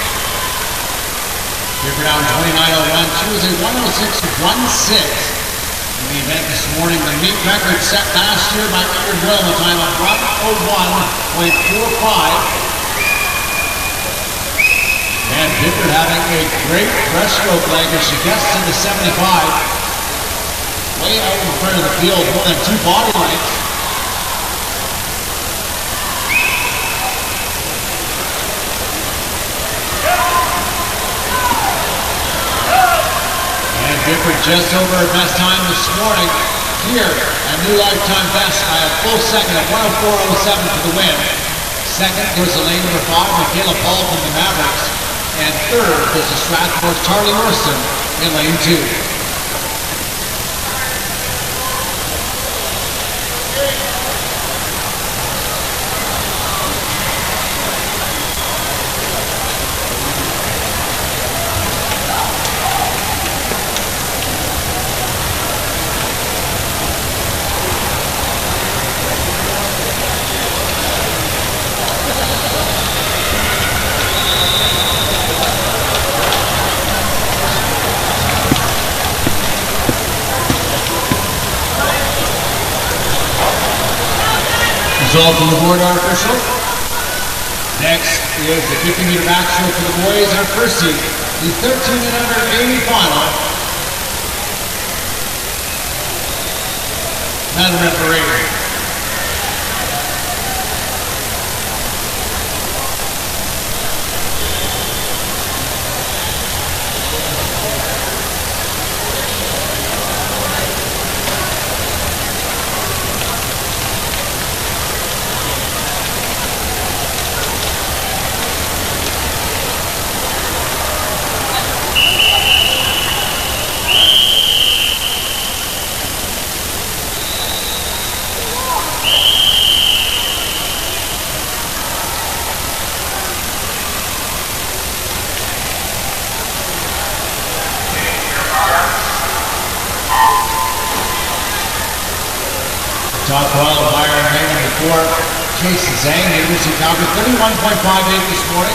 [SPEAKER 2] Paper down 29.01, she was a 106.16. In the event this morning, the meet record set last year by Edward Will, a time of 1:01.45. And Bifford having a great breaststroke leg as she gets to the 75. Way out in front of the field, more than 2 body lengths. And Bifford just over her best time this morning. Here, a new lifetime best by a full second at 1:04.07 for the win. Second goes to lane number 5, Michaela Paul from the Mavericks. And third goes to Strathmore's Charlie Worston in lane 2. Result from the board, our official. Next is the 50-meter backstroke for the boys. Our first seed, the 13 and under 80 final. Madam Referee. Top qualifier in lane number 4, Chase Zhang, University of Calgary, 31.58 this morning.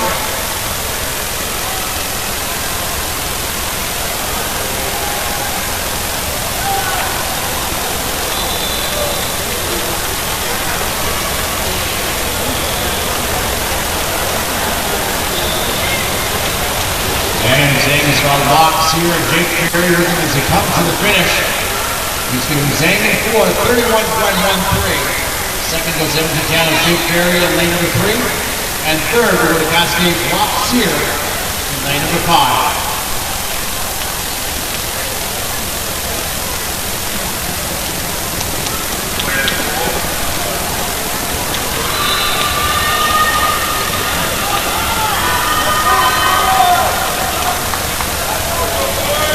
[SPEAKER 2] And Zhang has got locks here, and Jake Perry with him as he comes to the finish. He's going to be Zhang in 4, 31.13. Second goes into Canada's Jake Perry in lane number 3. And third will go to Cascade Locks here in lane number 5.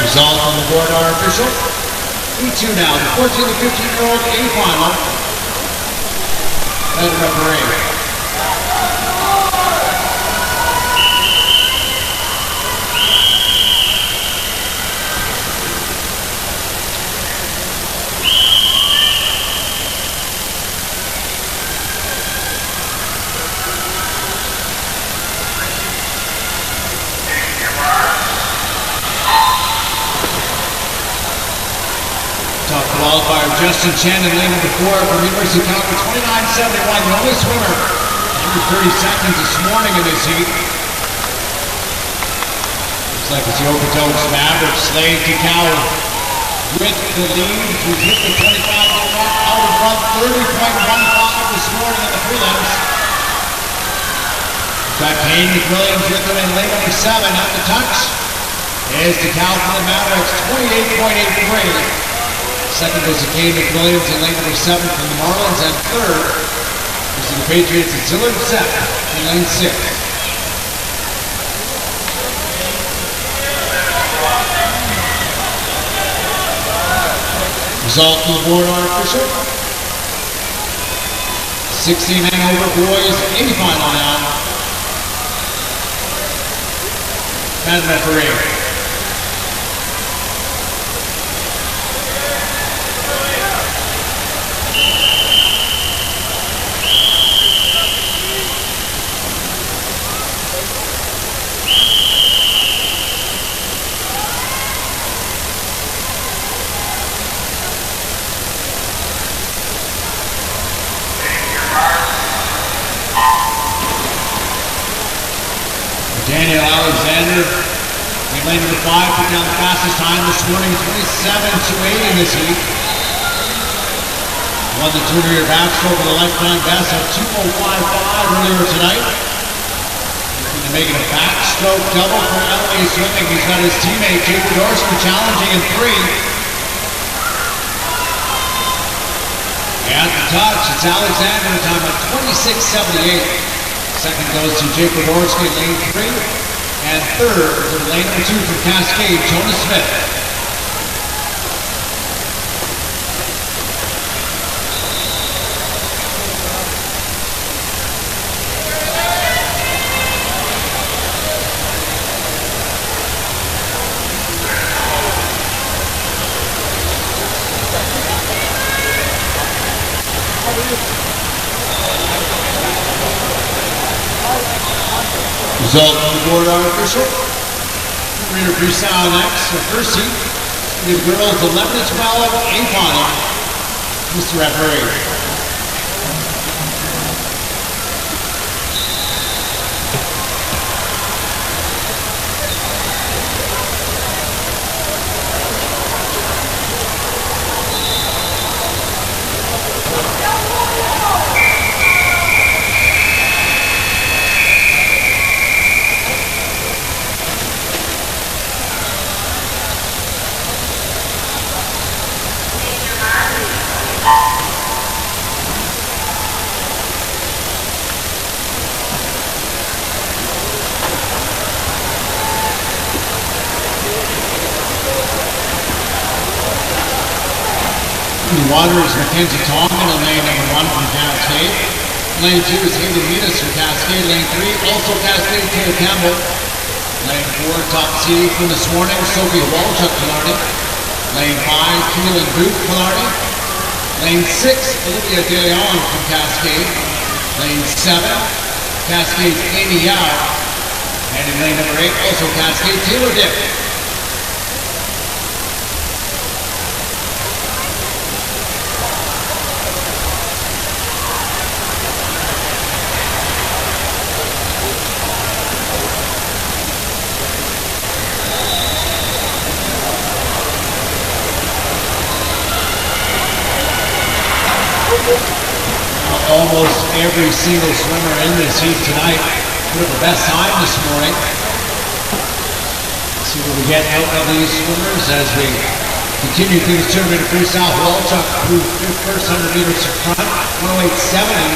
[SPEAKER 2] Result on the board are official. 3-2 now, the 14 to 15-year-old A final. And referee. Top qualifier Justin Chen in lane number 4 from University of Calgary, 29.71, the only swimmer under 30 seconds this morning in this heat. Looks like it's the Okotoks Mavericks. Slade DeCow with the lead. He's hit the 25-minute mark out in front, 30.15 this morning in the prelims. Got Kane McWilliams with him in lane number 7 at the touch. Is DeCow from the Mavericks, 28.83. Second goes to Kane McWilliams in lane number 7 from the Marlins, and third goes to the Patriots at Zillard Sepp in lane 6. Result on the board are official. 16 hangover boys, 80-final now. And referee. Daniel Alexander, in lane number 5, put down the fastest time this morning, 27:2:8 in this heat. Won the 200-meter backstroke with a lifetime best of 2:05.5 earlier tonight. Looking to make it a backstroke double for LA Swimming. He's got his teammate Jake Dorsey challenging in 3. At the touch, it's Alexander, a time of 26:78. Second goes to Jake Woodorski, lane 3. And third, for lane number 2 from Cascade, Jonas Smith. Result on the board are official. Reader freestyle next. The first heat. The girls 11-12, 8 final. Mr. Referee. Water is Mackenzie Tongan in lane number 1 from Cascade. Lane 2 is Haley Venus from Cascade. Lane 3, also Cascade, Taylor Campbell. Lane 4, top seed from this morning, Sophia Walchuk Killarney. Lane 5, Keelan Booth Killarney. Lane 6, Olivia De Leon from Cascade. Lane 7, Cascade's Amy Yao. And in lane number 8, also Cascade, Taylor Dick. Almost every single swimmer in this heat tonight put up the best time this morning. Let's see what we get out of these swimmers as we continue through the tournament of freestyle. Walchuk through the first 100 meters to front, 108.70.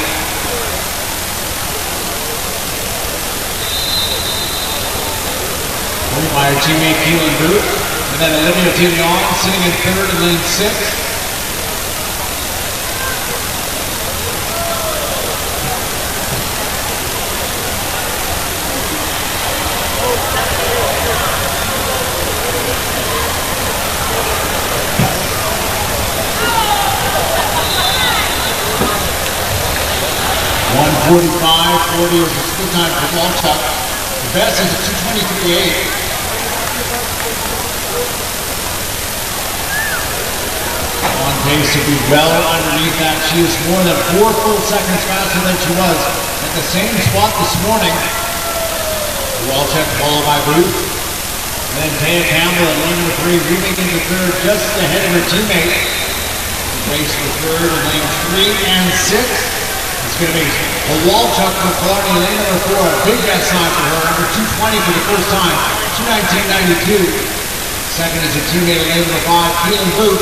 [SPEAKER 2] By her teammate Keelan Booth, and then Olivia De Leon sitting in third in lane 6. .45, 40 was the split time for Walchuk. The best is a 2:23.8. On pace to be well underneath that. She is more than 4 full seconds faster than she was at the same spot this morning. Walchuk followed by Booth. And then Taya Campbell in lane number 3, moving into third just ahead of her teammate. Race for third in lanes 3 and 6. It's going to be a Walchuk from Killarney, lane number 4. A big best time for her, number 2:20 for the first time, 2:19.92. Second is her teammate in lane number 5, Keelan Booth.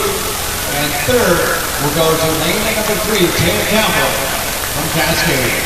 [SPEAKER 2] And third will go to lane number 3, Taylor Campbell from Cascade.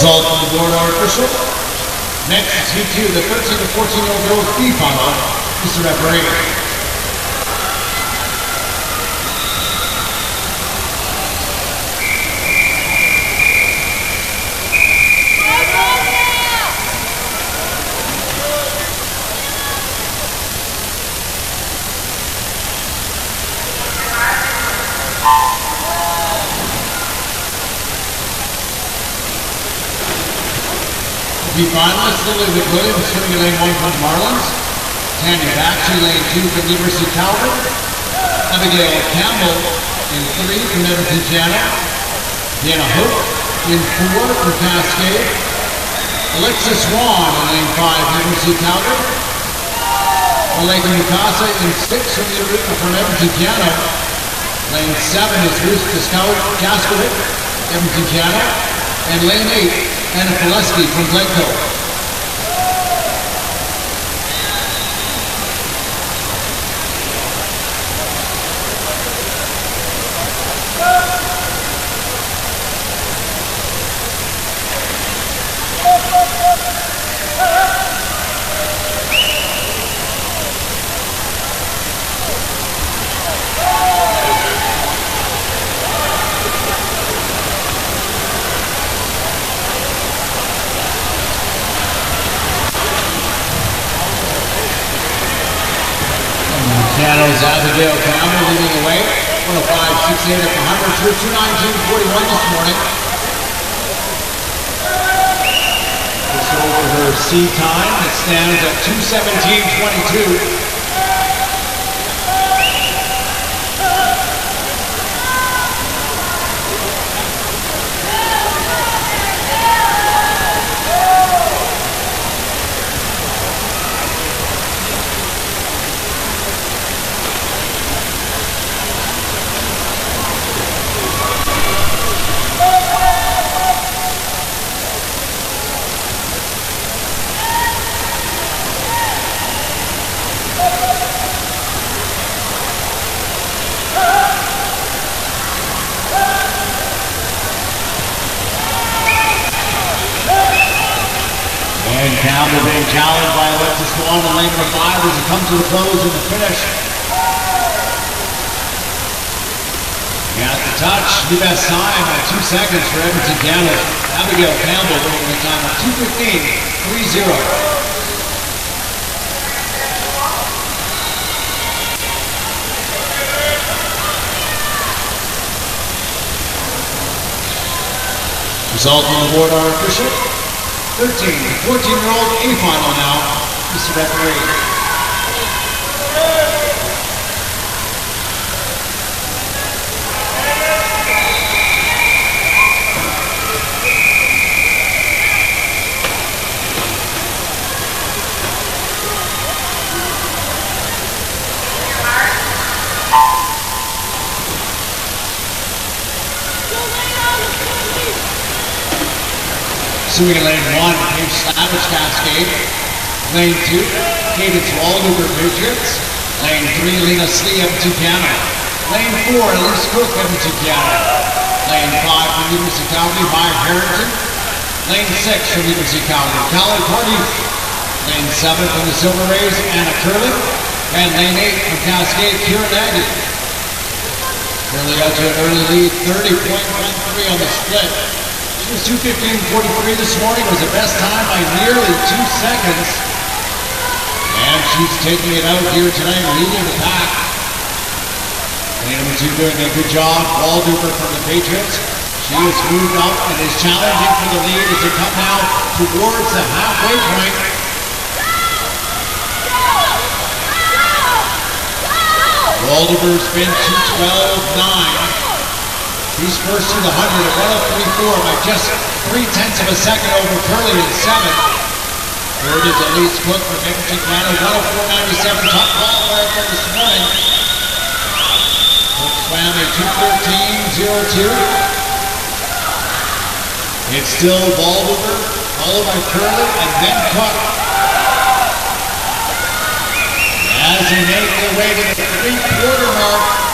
[SPEAKER 2] Result on the board are official. Next is Heat 2, the 13 to 14-year-old girls B final. Mr. Referee. The finalists, Lily McWilliams, swimming in lane 1 from Marlins. Tanya Baxter, lane 2 from University of Calgary. Abigail Campbell in 3 from Edmonton, Canada. Deanna Hope in 4 from Cascade. Alexis Swan in lane 5 from University of Calgary. Malika Mukasa in 6 from Edmonton, Canada. Lane 7 is Ruth Kaskovic, Edmonton, Canada. And lane 8, Anna Pileski from Glencoe. Canada's Abigail Campbell leading the way. 105.68 at the 100 through 219.41 this morning. Just over her C time that stands at 2:17.22. Campbell being challenged by Alexis Swan in lane number 5 as it comes to the close and the finish. Got the touch, the best time at 2 seconds for Edmonton, Canada. Abigail Campbell winning the time of 2:15.30. Result on the board are official. 13 to 14-year-old A final now, Mr. Referee. Suing in lane 1, Paige Savage, Cascade. Lane 2, Cadence Waldover, Patriots. Lane 3, Lena Slee, Edmonton, Canada. Lane 4, Elise Cook, Edmonton, Canada. Lane 5 from University of Calgary, Maya Harrington. Lane 6 from University of Calgary, Callie Carty. Lane 7 from the Silver Rays, Anna Curlin. And lane 8 from Cascade, Kira Nagy. Curlin out to an early lead, 30.13 on the split. She was 2:15.43 this morning. It was the best time by nearly 2 seconds. And she's taking it out here tonight, leading the pack. Lane number 2 doing a good job. Waldover from the Patriots. She has moved up and is challenging for the lead as they come now towards the halfway point. Waldover's been 2:12.9. He's first to the 100 at 1:03.4 by just 0.3 of a second over Curley in 7th. Third is Elise Cook from Edmonton, Canada, 1:04.97, top qualifier for this morning. Cook swam a 2:13.02. It's still Waldover, followed by Curley, and then Cook. As they make their way to the 3/4 mark,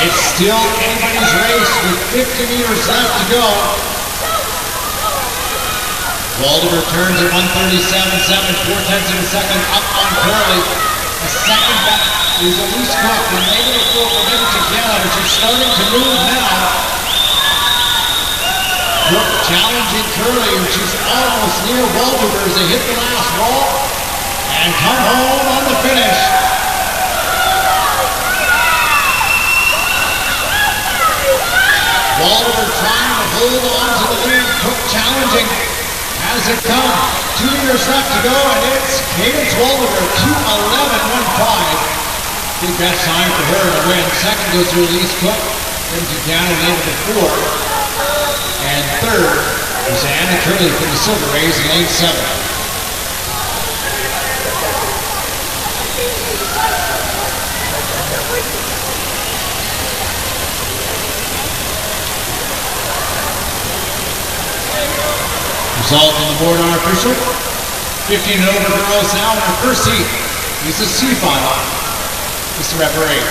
[SPEAKER 2] it's still anybody's race with 50 meters left to go. Waldemar turns at 137.7, 4/10 of a second up on Curley. A second back is a loose cock with -4 for Medley, which is starting to move now. Brooke challenging Curley, which is almost near Waldemar as they hit the last wall and come home on the finish. Waldemar trying to hold on to the lead. Cook challenging. Has it come? 2 meters left to go, and it's Cadence Waldemar, 2:11.15. Big best time for her to win. Second goes to Elise Cook, brings it down and into the 4. And third is Anna Curley for the Silver Rays in lane 7. Result on the board are official. 15 and over girls now in our first heat. It's a C final. Mr. Referee.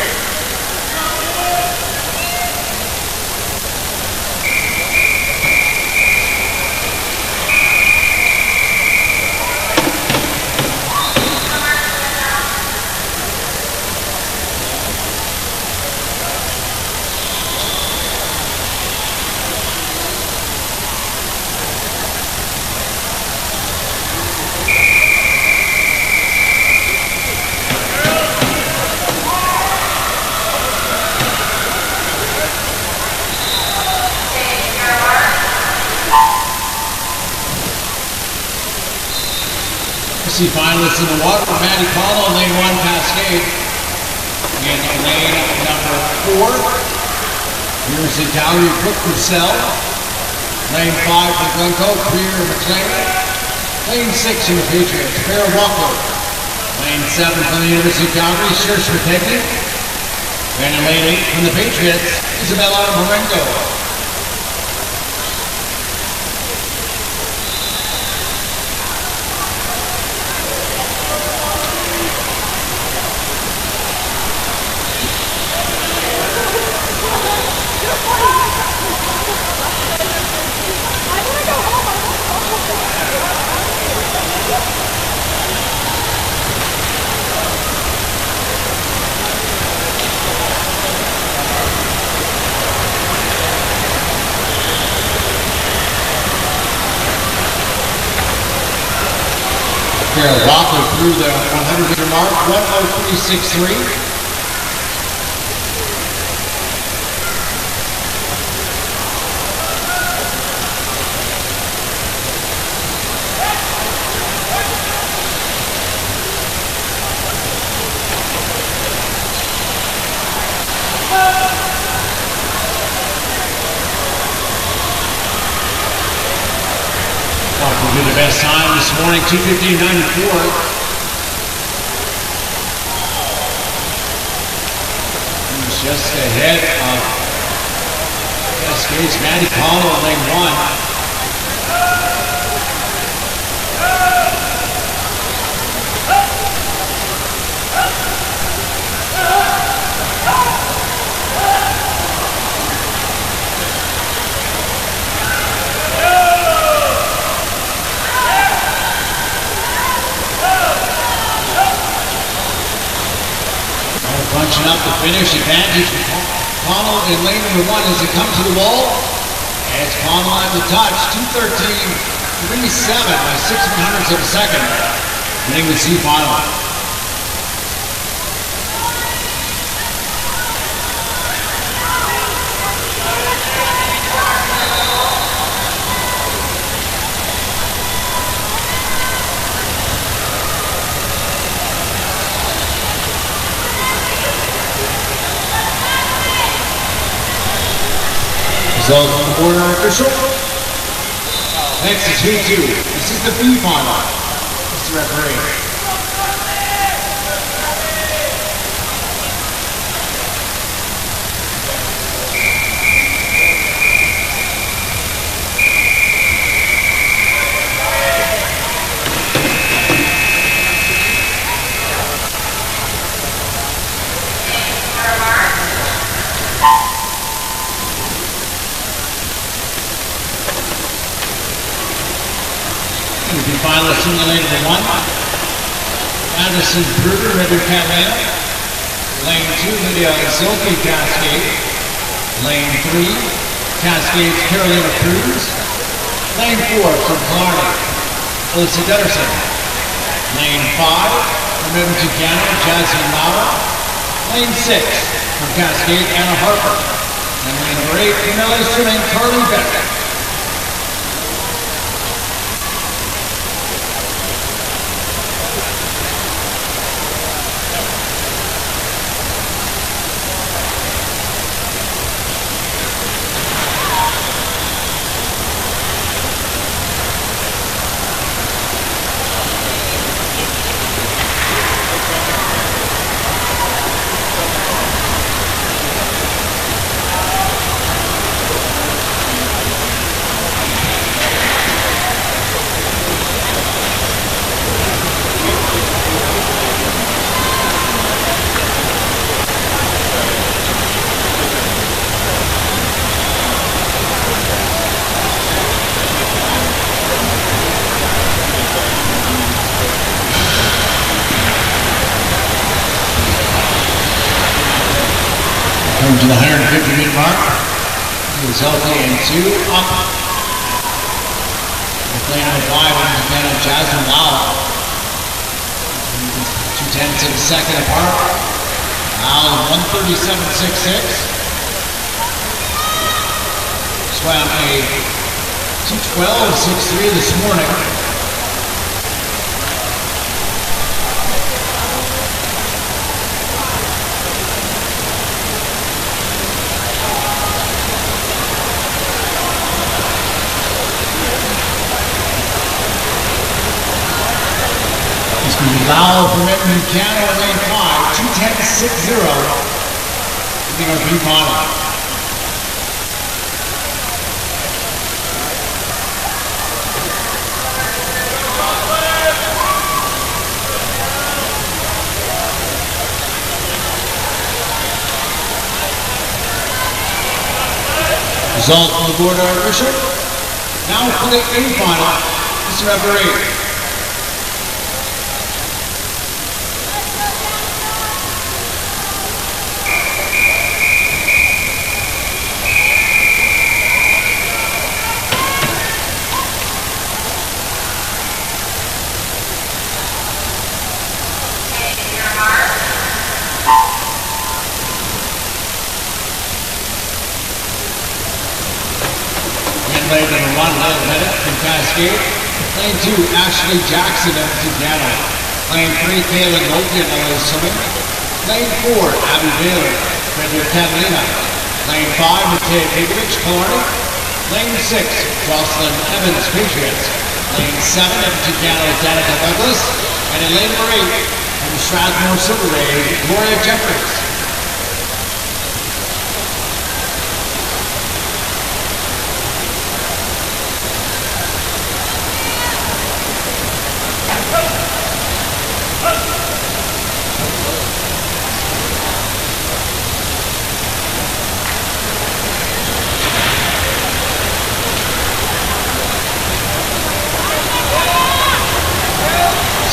[SPEAKER 2] See finalists in the water, Maddie Paulo, lane 1, Cascade. In lane number 4, University of Calgary, Brooke Purcell. Lane 5 for Glencoe, Creer McLean. Lane 6 in the Patriots, Bear Walker. Lane 7 from the University of Calgary, Shersh Mategni. And in lane 8 from the Patriots, Isabella Marengo. Walker through the 100-meter mark, 1:03.63. Walker did the best time this morning, 2:15.94. Just ahead of Cascade's Maddie Paulo in lane 1. Bunching up the finish, advantage for Connell in lane number 1 as it comes to the wall. And it's Connell on the touch, 2:13.37 by 6/100ths of a second. Winning the C final. Results on the board are official. Next is Heat 2. This is the B final. Mr. Referee. finalists in the lane number 1. Madison Bruder, River Catalina. Lane 2, Lydia Zilke, Cascade. Lane 3, Cascade's Carolina Cruz. Lane 4, from Clarny, Alyssa Dutterson. Lane 5, from Edmonton, Canada, Jasmine Lava. Lane 6, from Cascade, Anna Harper. And lane number 8, from medley swimming, Carly Beck. Coming to the 150-meter mark. He was healthy and 2 up. Lane number 5, into Canada, Jasmine Lau. 2/10 of a second apart. Lau 1:37.66. Swam a 2:12.63 this morning. Lau from Edmonton, Canada, lane 5, 2:10.60. Being our blue model. Result on the board, our Bishop. Now for the A final, Mr. Referee. Lane number 1, Lyle Bennett from Cascade. Lane 2, Ashley Jackson of Canada. Lane 3, Kaylin Moulton of Swimming. Lane 4, Abby Baylor, River Catalina. Lane 5, Mateo Gigovich, Clarny. Lane 6, Jocelyn Evans, Patriots. Lane 7, Edmonton, Canada, Danica Douglas. And in lane number 8, from Strathmore Silver Ray, Gloria Jeffries.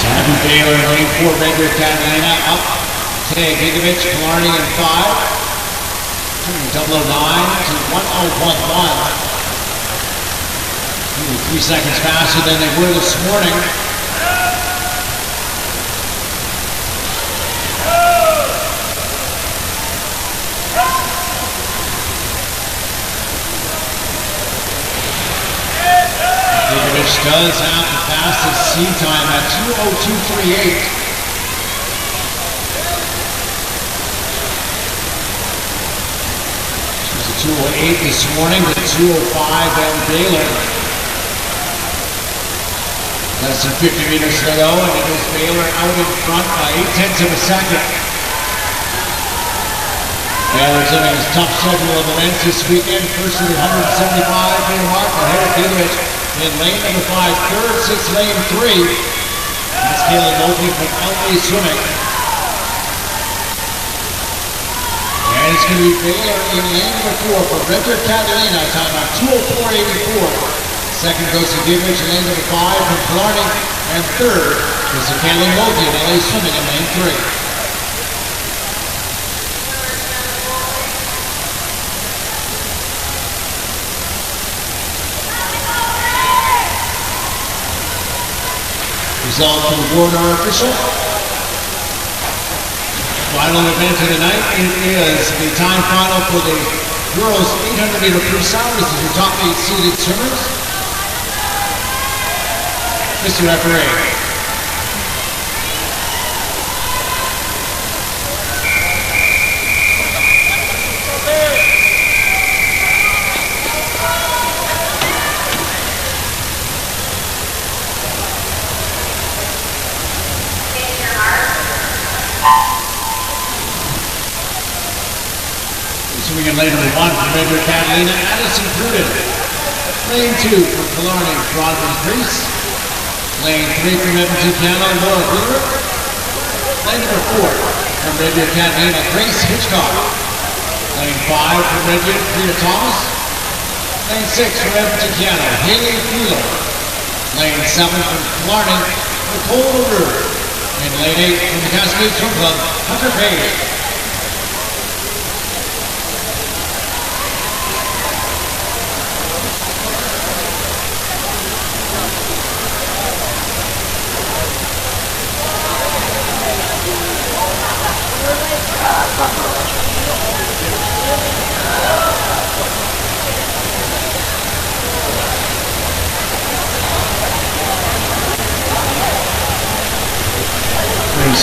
[SPEAKER 2] Abby Baylor, lane 4, Redwood Catalina, up. Tay Gigovich, Clarny in 5. 009 to 1011. 3 seconds faster than they were this morning. Gigovich does have the fastest sea time at 2:02.38. She was at 2:08 this morning with 2:05 and Baylor. Less than 50 meters to go, and it is Baylor out in front by 0.8 of a second. Baylor's having a tough schedule of events this weekend. First to the 175-meter mark ahead of Gigovich. In lane number 5, third, 6, lane 3. That's Kaylin Moulton from LA Swimming. And it's going to be Baylor in lane number 4 for River Catalina, time about 2:04.84. Second goes to Goodrich in lane number 5 from Killarney. And third is the Kaylin Logie in LA Swimming in lane 3. Results from the board are official. Final event of the night, it is the time final for the girls 800 meter freestyle. This is your top 8 seeded swimmers. Mr. Referee. Swimming in lane number 1 from Redwood Catalina, Addison Pruden. Lane 2 from Killarney, Bronwyn Priest. Lane 3 from Edmonton, Canada, Laura Wheeler. Lane number 4 from Redwood Catalina, Grace Hitchcock. Lane 5 from Redwood, Rita Thomas. Lane 6 from Edmonton, Canada, Haley Wheeler. Lane 7 from Killarney, Nicole LaRue. And lane 8 from the Cascade Swim Club, Hunter Page.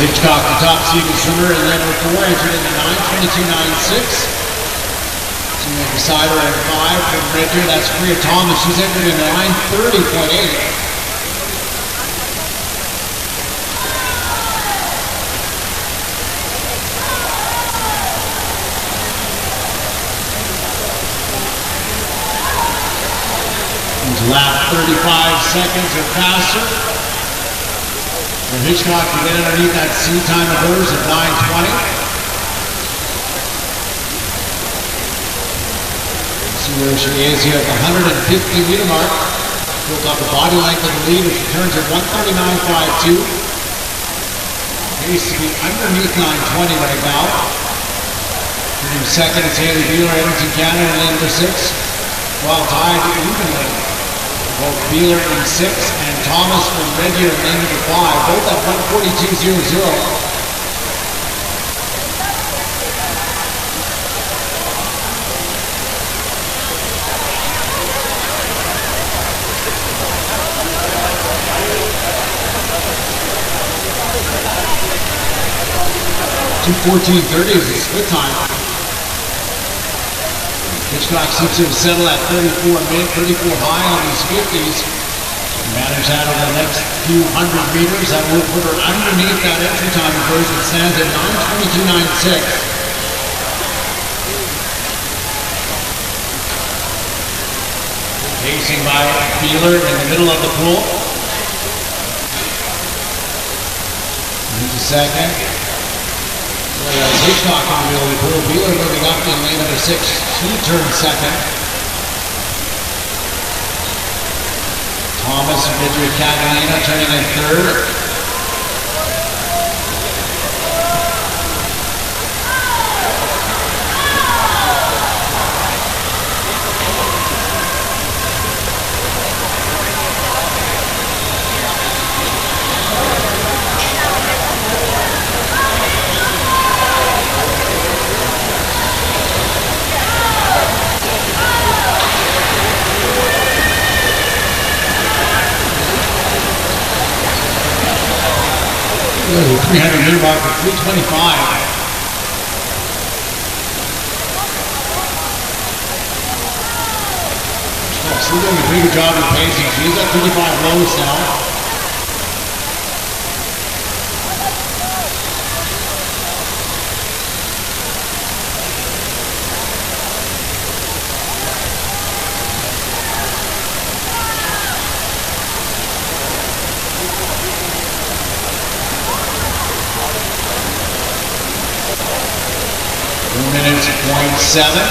[SPEAKER 2] Hitchcock, the top seeded swimmer, and then number 4 entered in the 9:22.96. Swimming beside her at 5 from Redwood, that's Rita Thomas. She's entered in the 9:30.8. Lap 35 seconds or faster. And Hitchcock can get underneath that sea time of hers at 9:20. See where she is here at the 150 meter mark. Built up the body length of the lead as she turns at 139.52. Needs to be underneath 9:20 right now. In second, it's Haley Wheeler, Edmonton, Canada, in lane number 6. Well tied evenly. Both Wheeler in 6 and Thomas from Redwood in lane number 5, both at 142.00. .2:14.30 is the split time. Hitchcock seems to have settled at 34 mid, 34 high on these 50s. Matters out of the next few hundred meters. That will put her underneath that entry time of hers. It stands at 9:22.96. Pacing by Wheeler in the middle of the pool. Into second. Whereas Hitchcock in the middle of the pool. Wheeler moving up in lane number 6. She turns second. Thomas and Redwood Catalina turning in third. The 300 meter mark for 3:25. Still doing a pretty good job of pacing. She's at 35 lows now. Minutes, 0.7.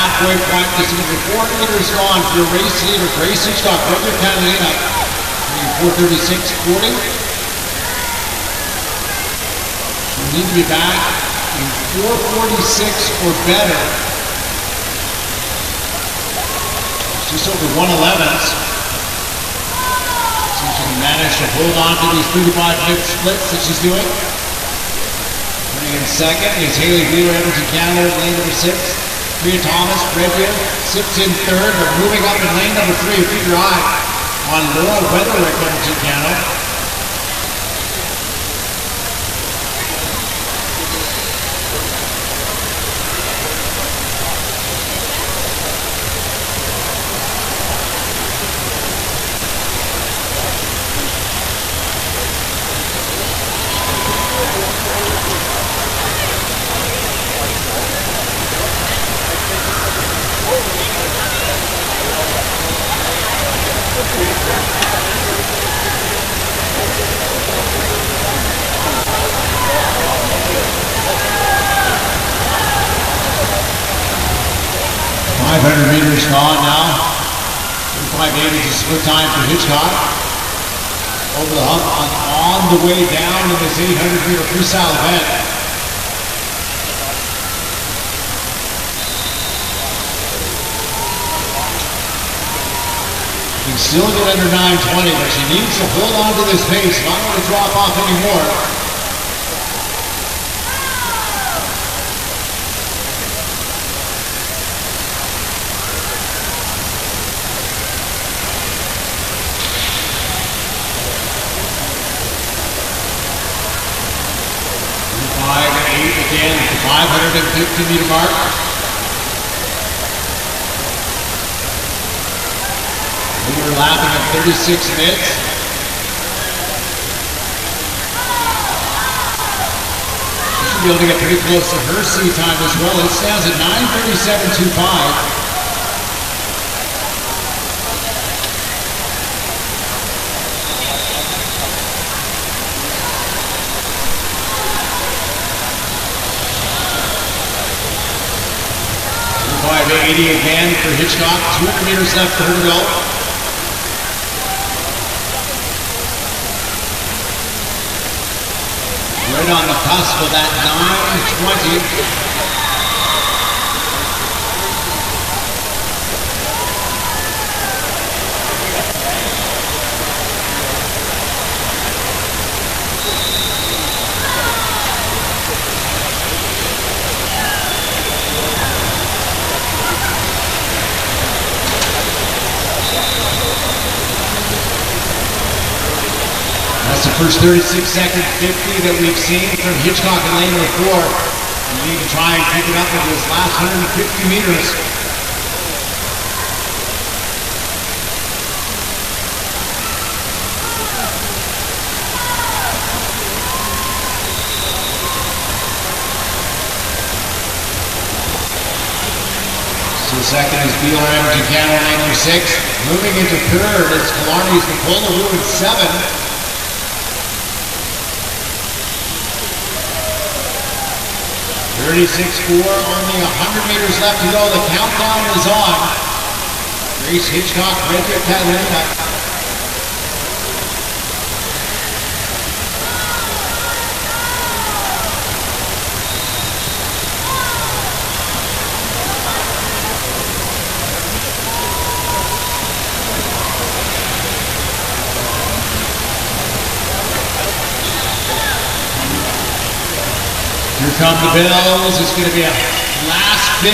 [SPEAKER 2] halfway point. This is going to be 4 meters gone for your race leader, Grace Hitchcock, Frederick Catalina, 4:36.40. You need to be back in 4:46 or better. Just over 1:11s. See if she can manage to hold on to these 35-minute splits that she's doing. Running in second is Haley Wheeler, Edmonton, Canada, lane number 6. Priya Thomas, Redfield, sips in third, but moving up in lane number 3. Keep your eye on Laura Weatherick, Edmonton, Canada. Meters gone now. 35.80 is a split time for Hitchcock. Over the hump on the way down in this 800-meter freestyle event. She can still get under 9:20, but she needs to hold on to this pace, not going to drop off anymore. Again, at the 550-meter mark. We were lapping at 36 minutes. She should be able to get pretty close to her C time as well. It stands at 9:37.25. Again for Hitchcock, 200 meters left for her to go. Right on the cusp of that 9:20. That's the first 36-second 50 that we've seen from Hitchcock in lane number 4. We need to try and pick it up with this last 150 meters. So second is BRM Ducano, lane number 6. Moving into third, it's Killarney's Nicola Wu at 7. 36.4, only 100 meters left to go. The countdown is on. Grace Hitchcock, Frederick Catalina. Here come the bells. It's going to be a last 50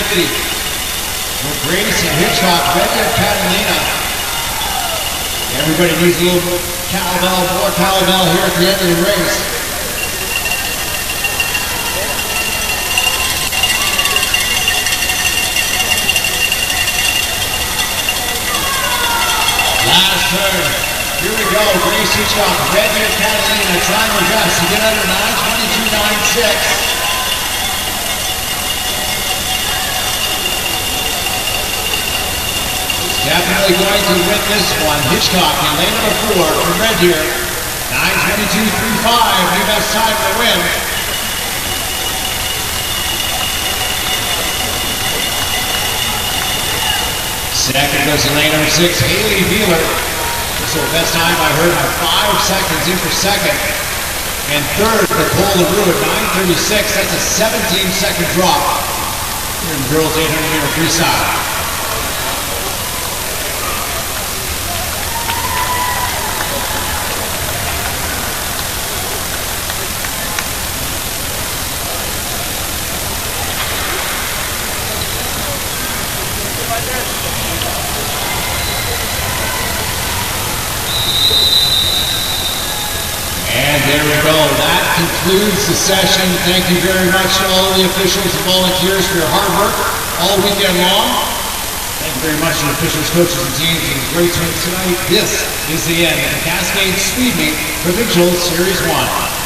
[SPEAKER 2] for Grace and Hitchcock, Frederick Catalina. Everybody needs a little cowbell, more cowbell here at the end of the race. Last turn. Here we go. Grace Hitchcock, Frederick Catalina trying her best to get under 9:22.96. Definitely going to win this one. Hitchcock in lane number 4 from Red Deer. 9:22.35, the best time to win. Second goes to lane number 6, Haley Wheeler. So best time I heard by 5 seconds in for second. And third, Nicole LaRue at 9:36. That's a 17-second drop here in girls 800-meter freestyle. And there we go. That concludes the session. Thank you very much to all of the officials and volunteers for your hard work all weekend long. Thank you very much to the officials, coaches, and teams. It was great swim tonight. This is the end of the Cascade Speed Meet Provincial Series 1.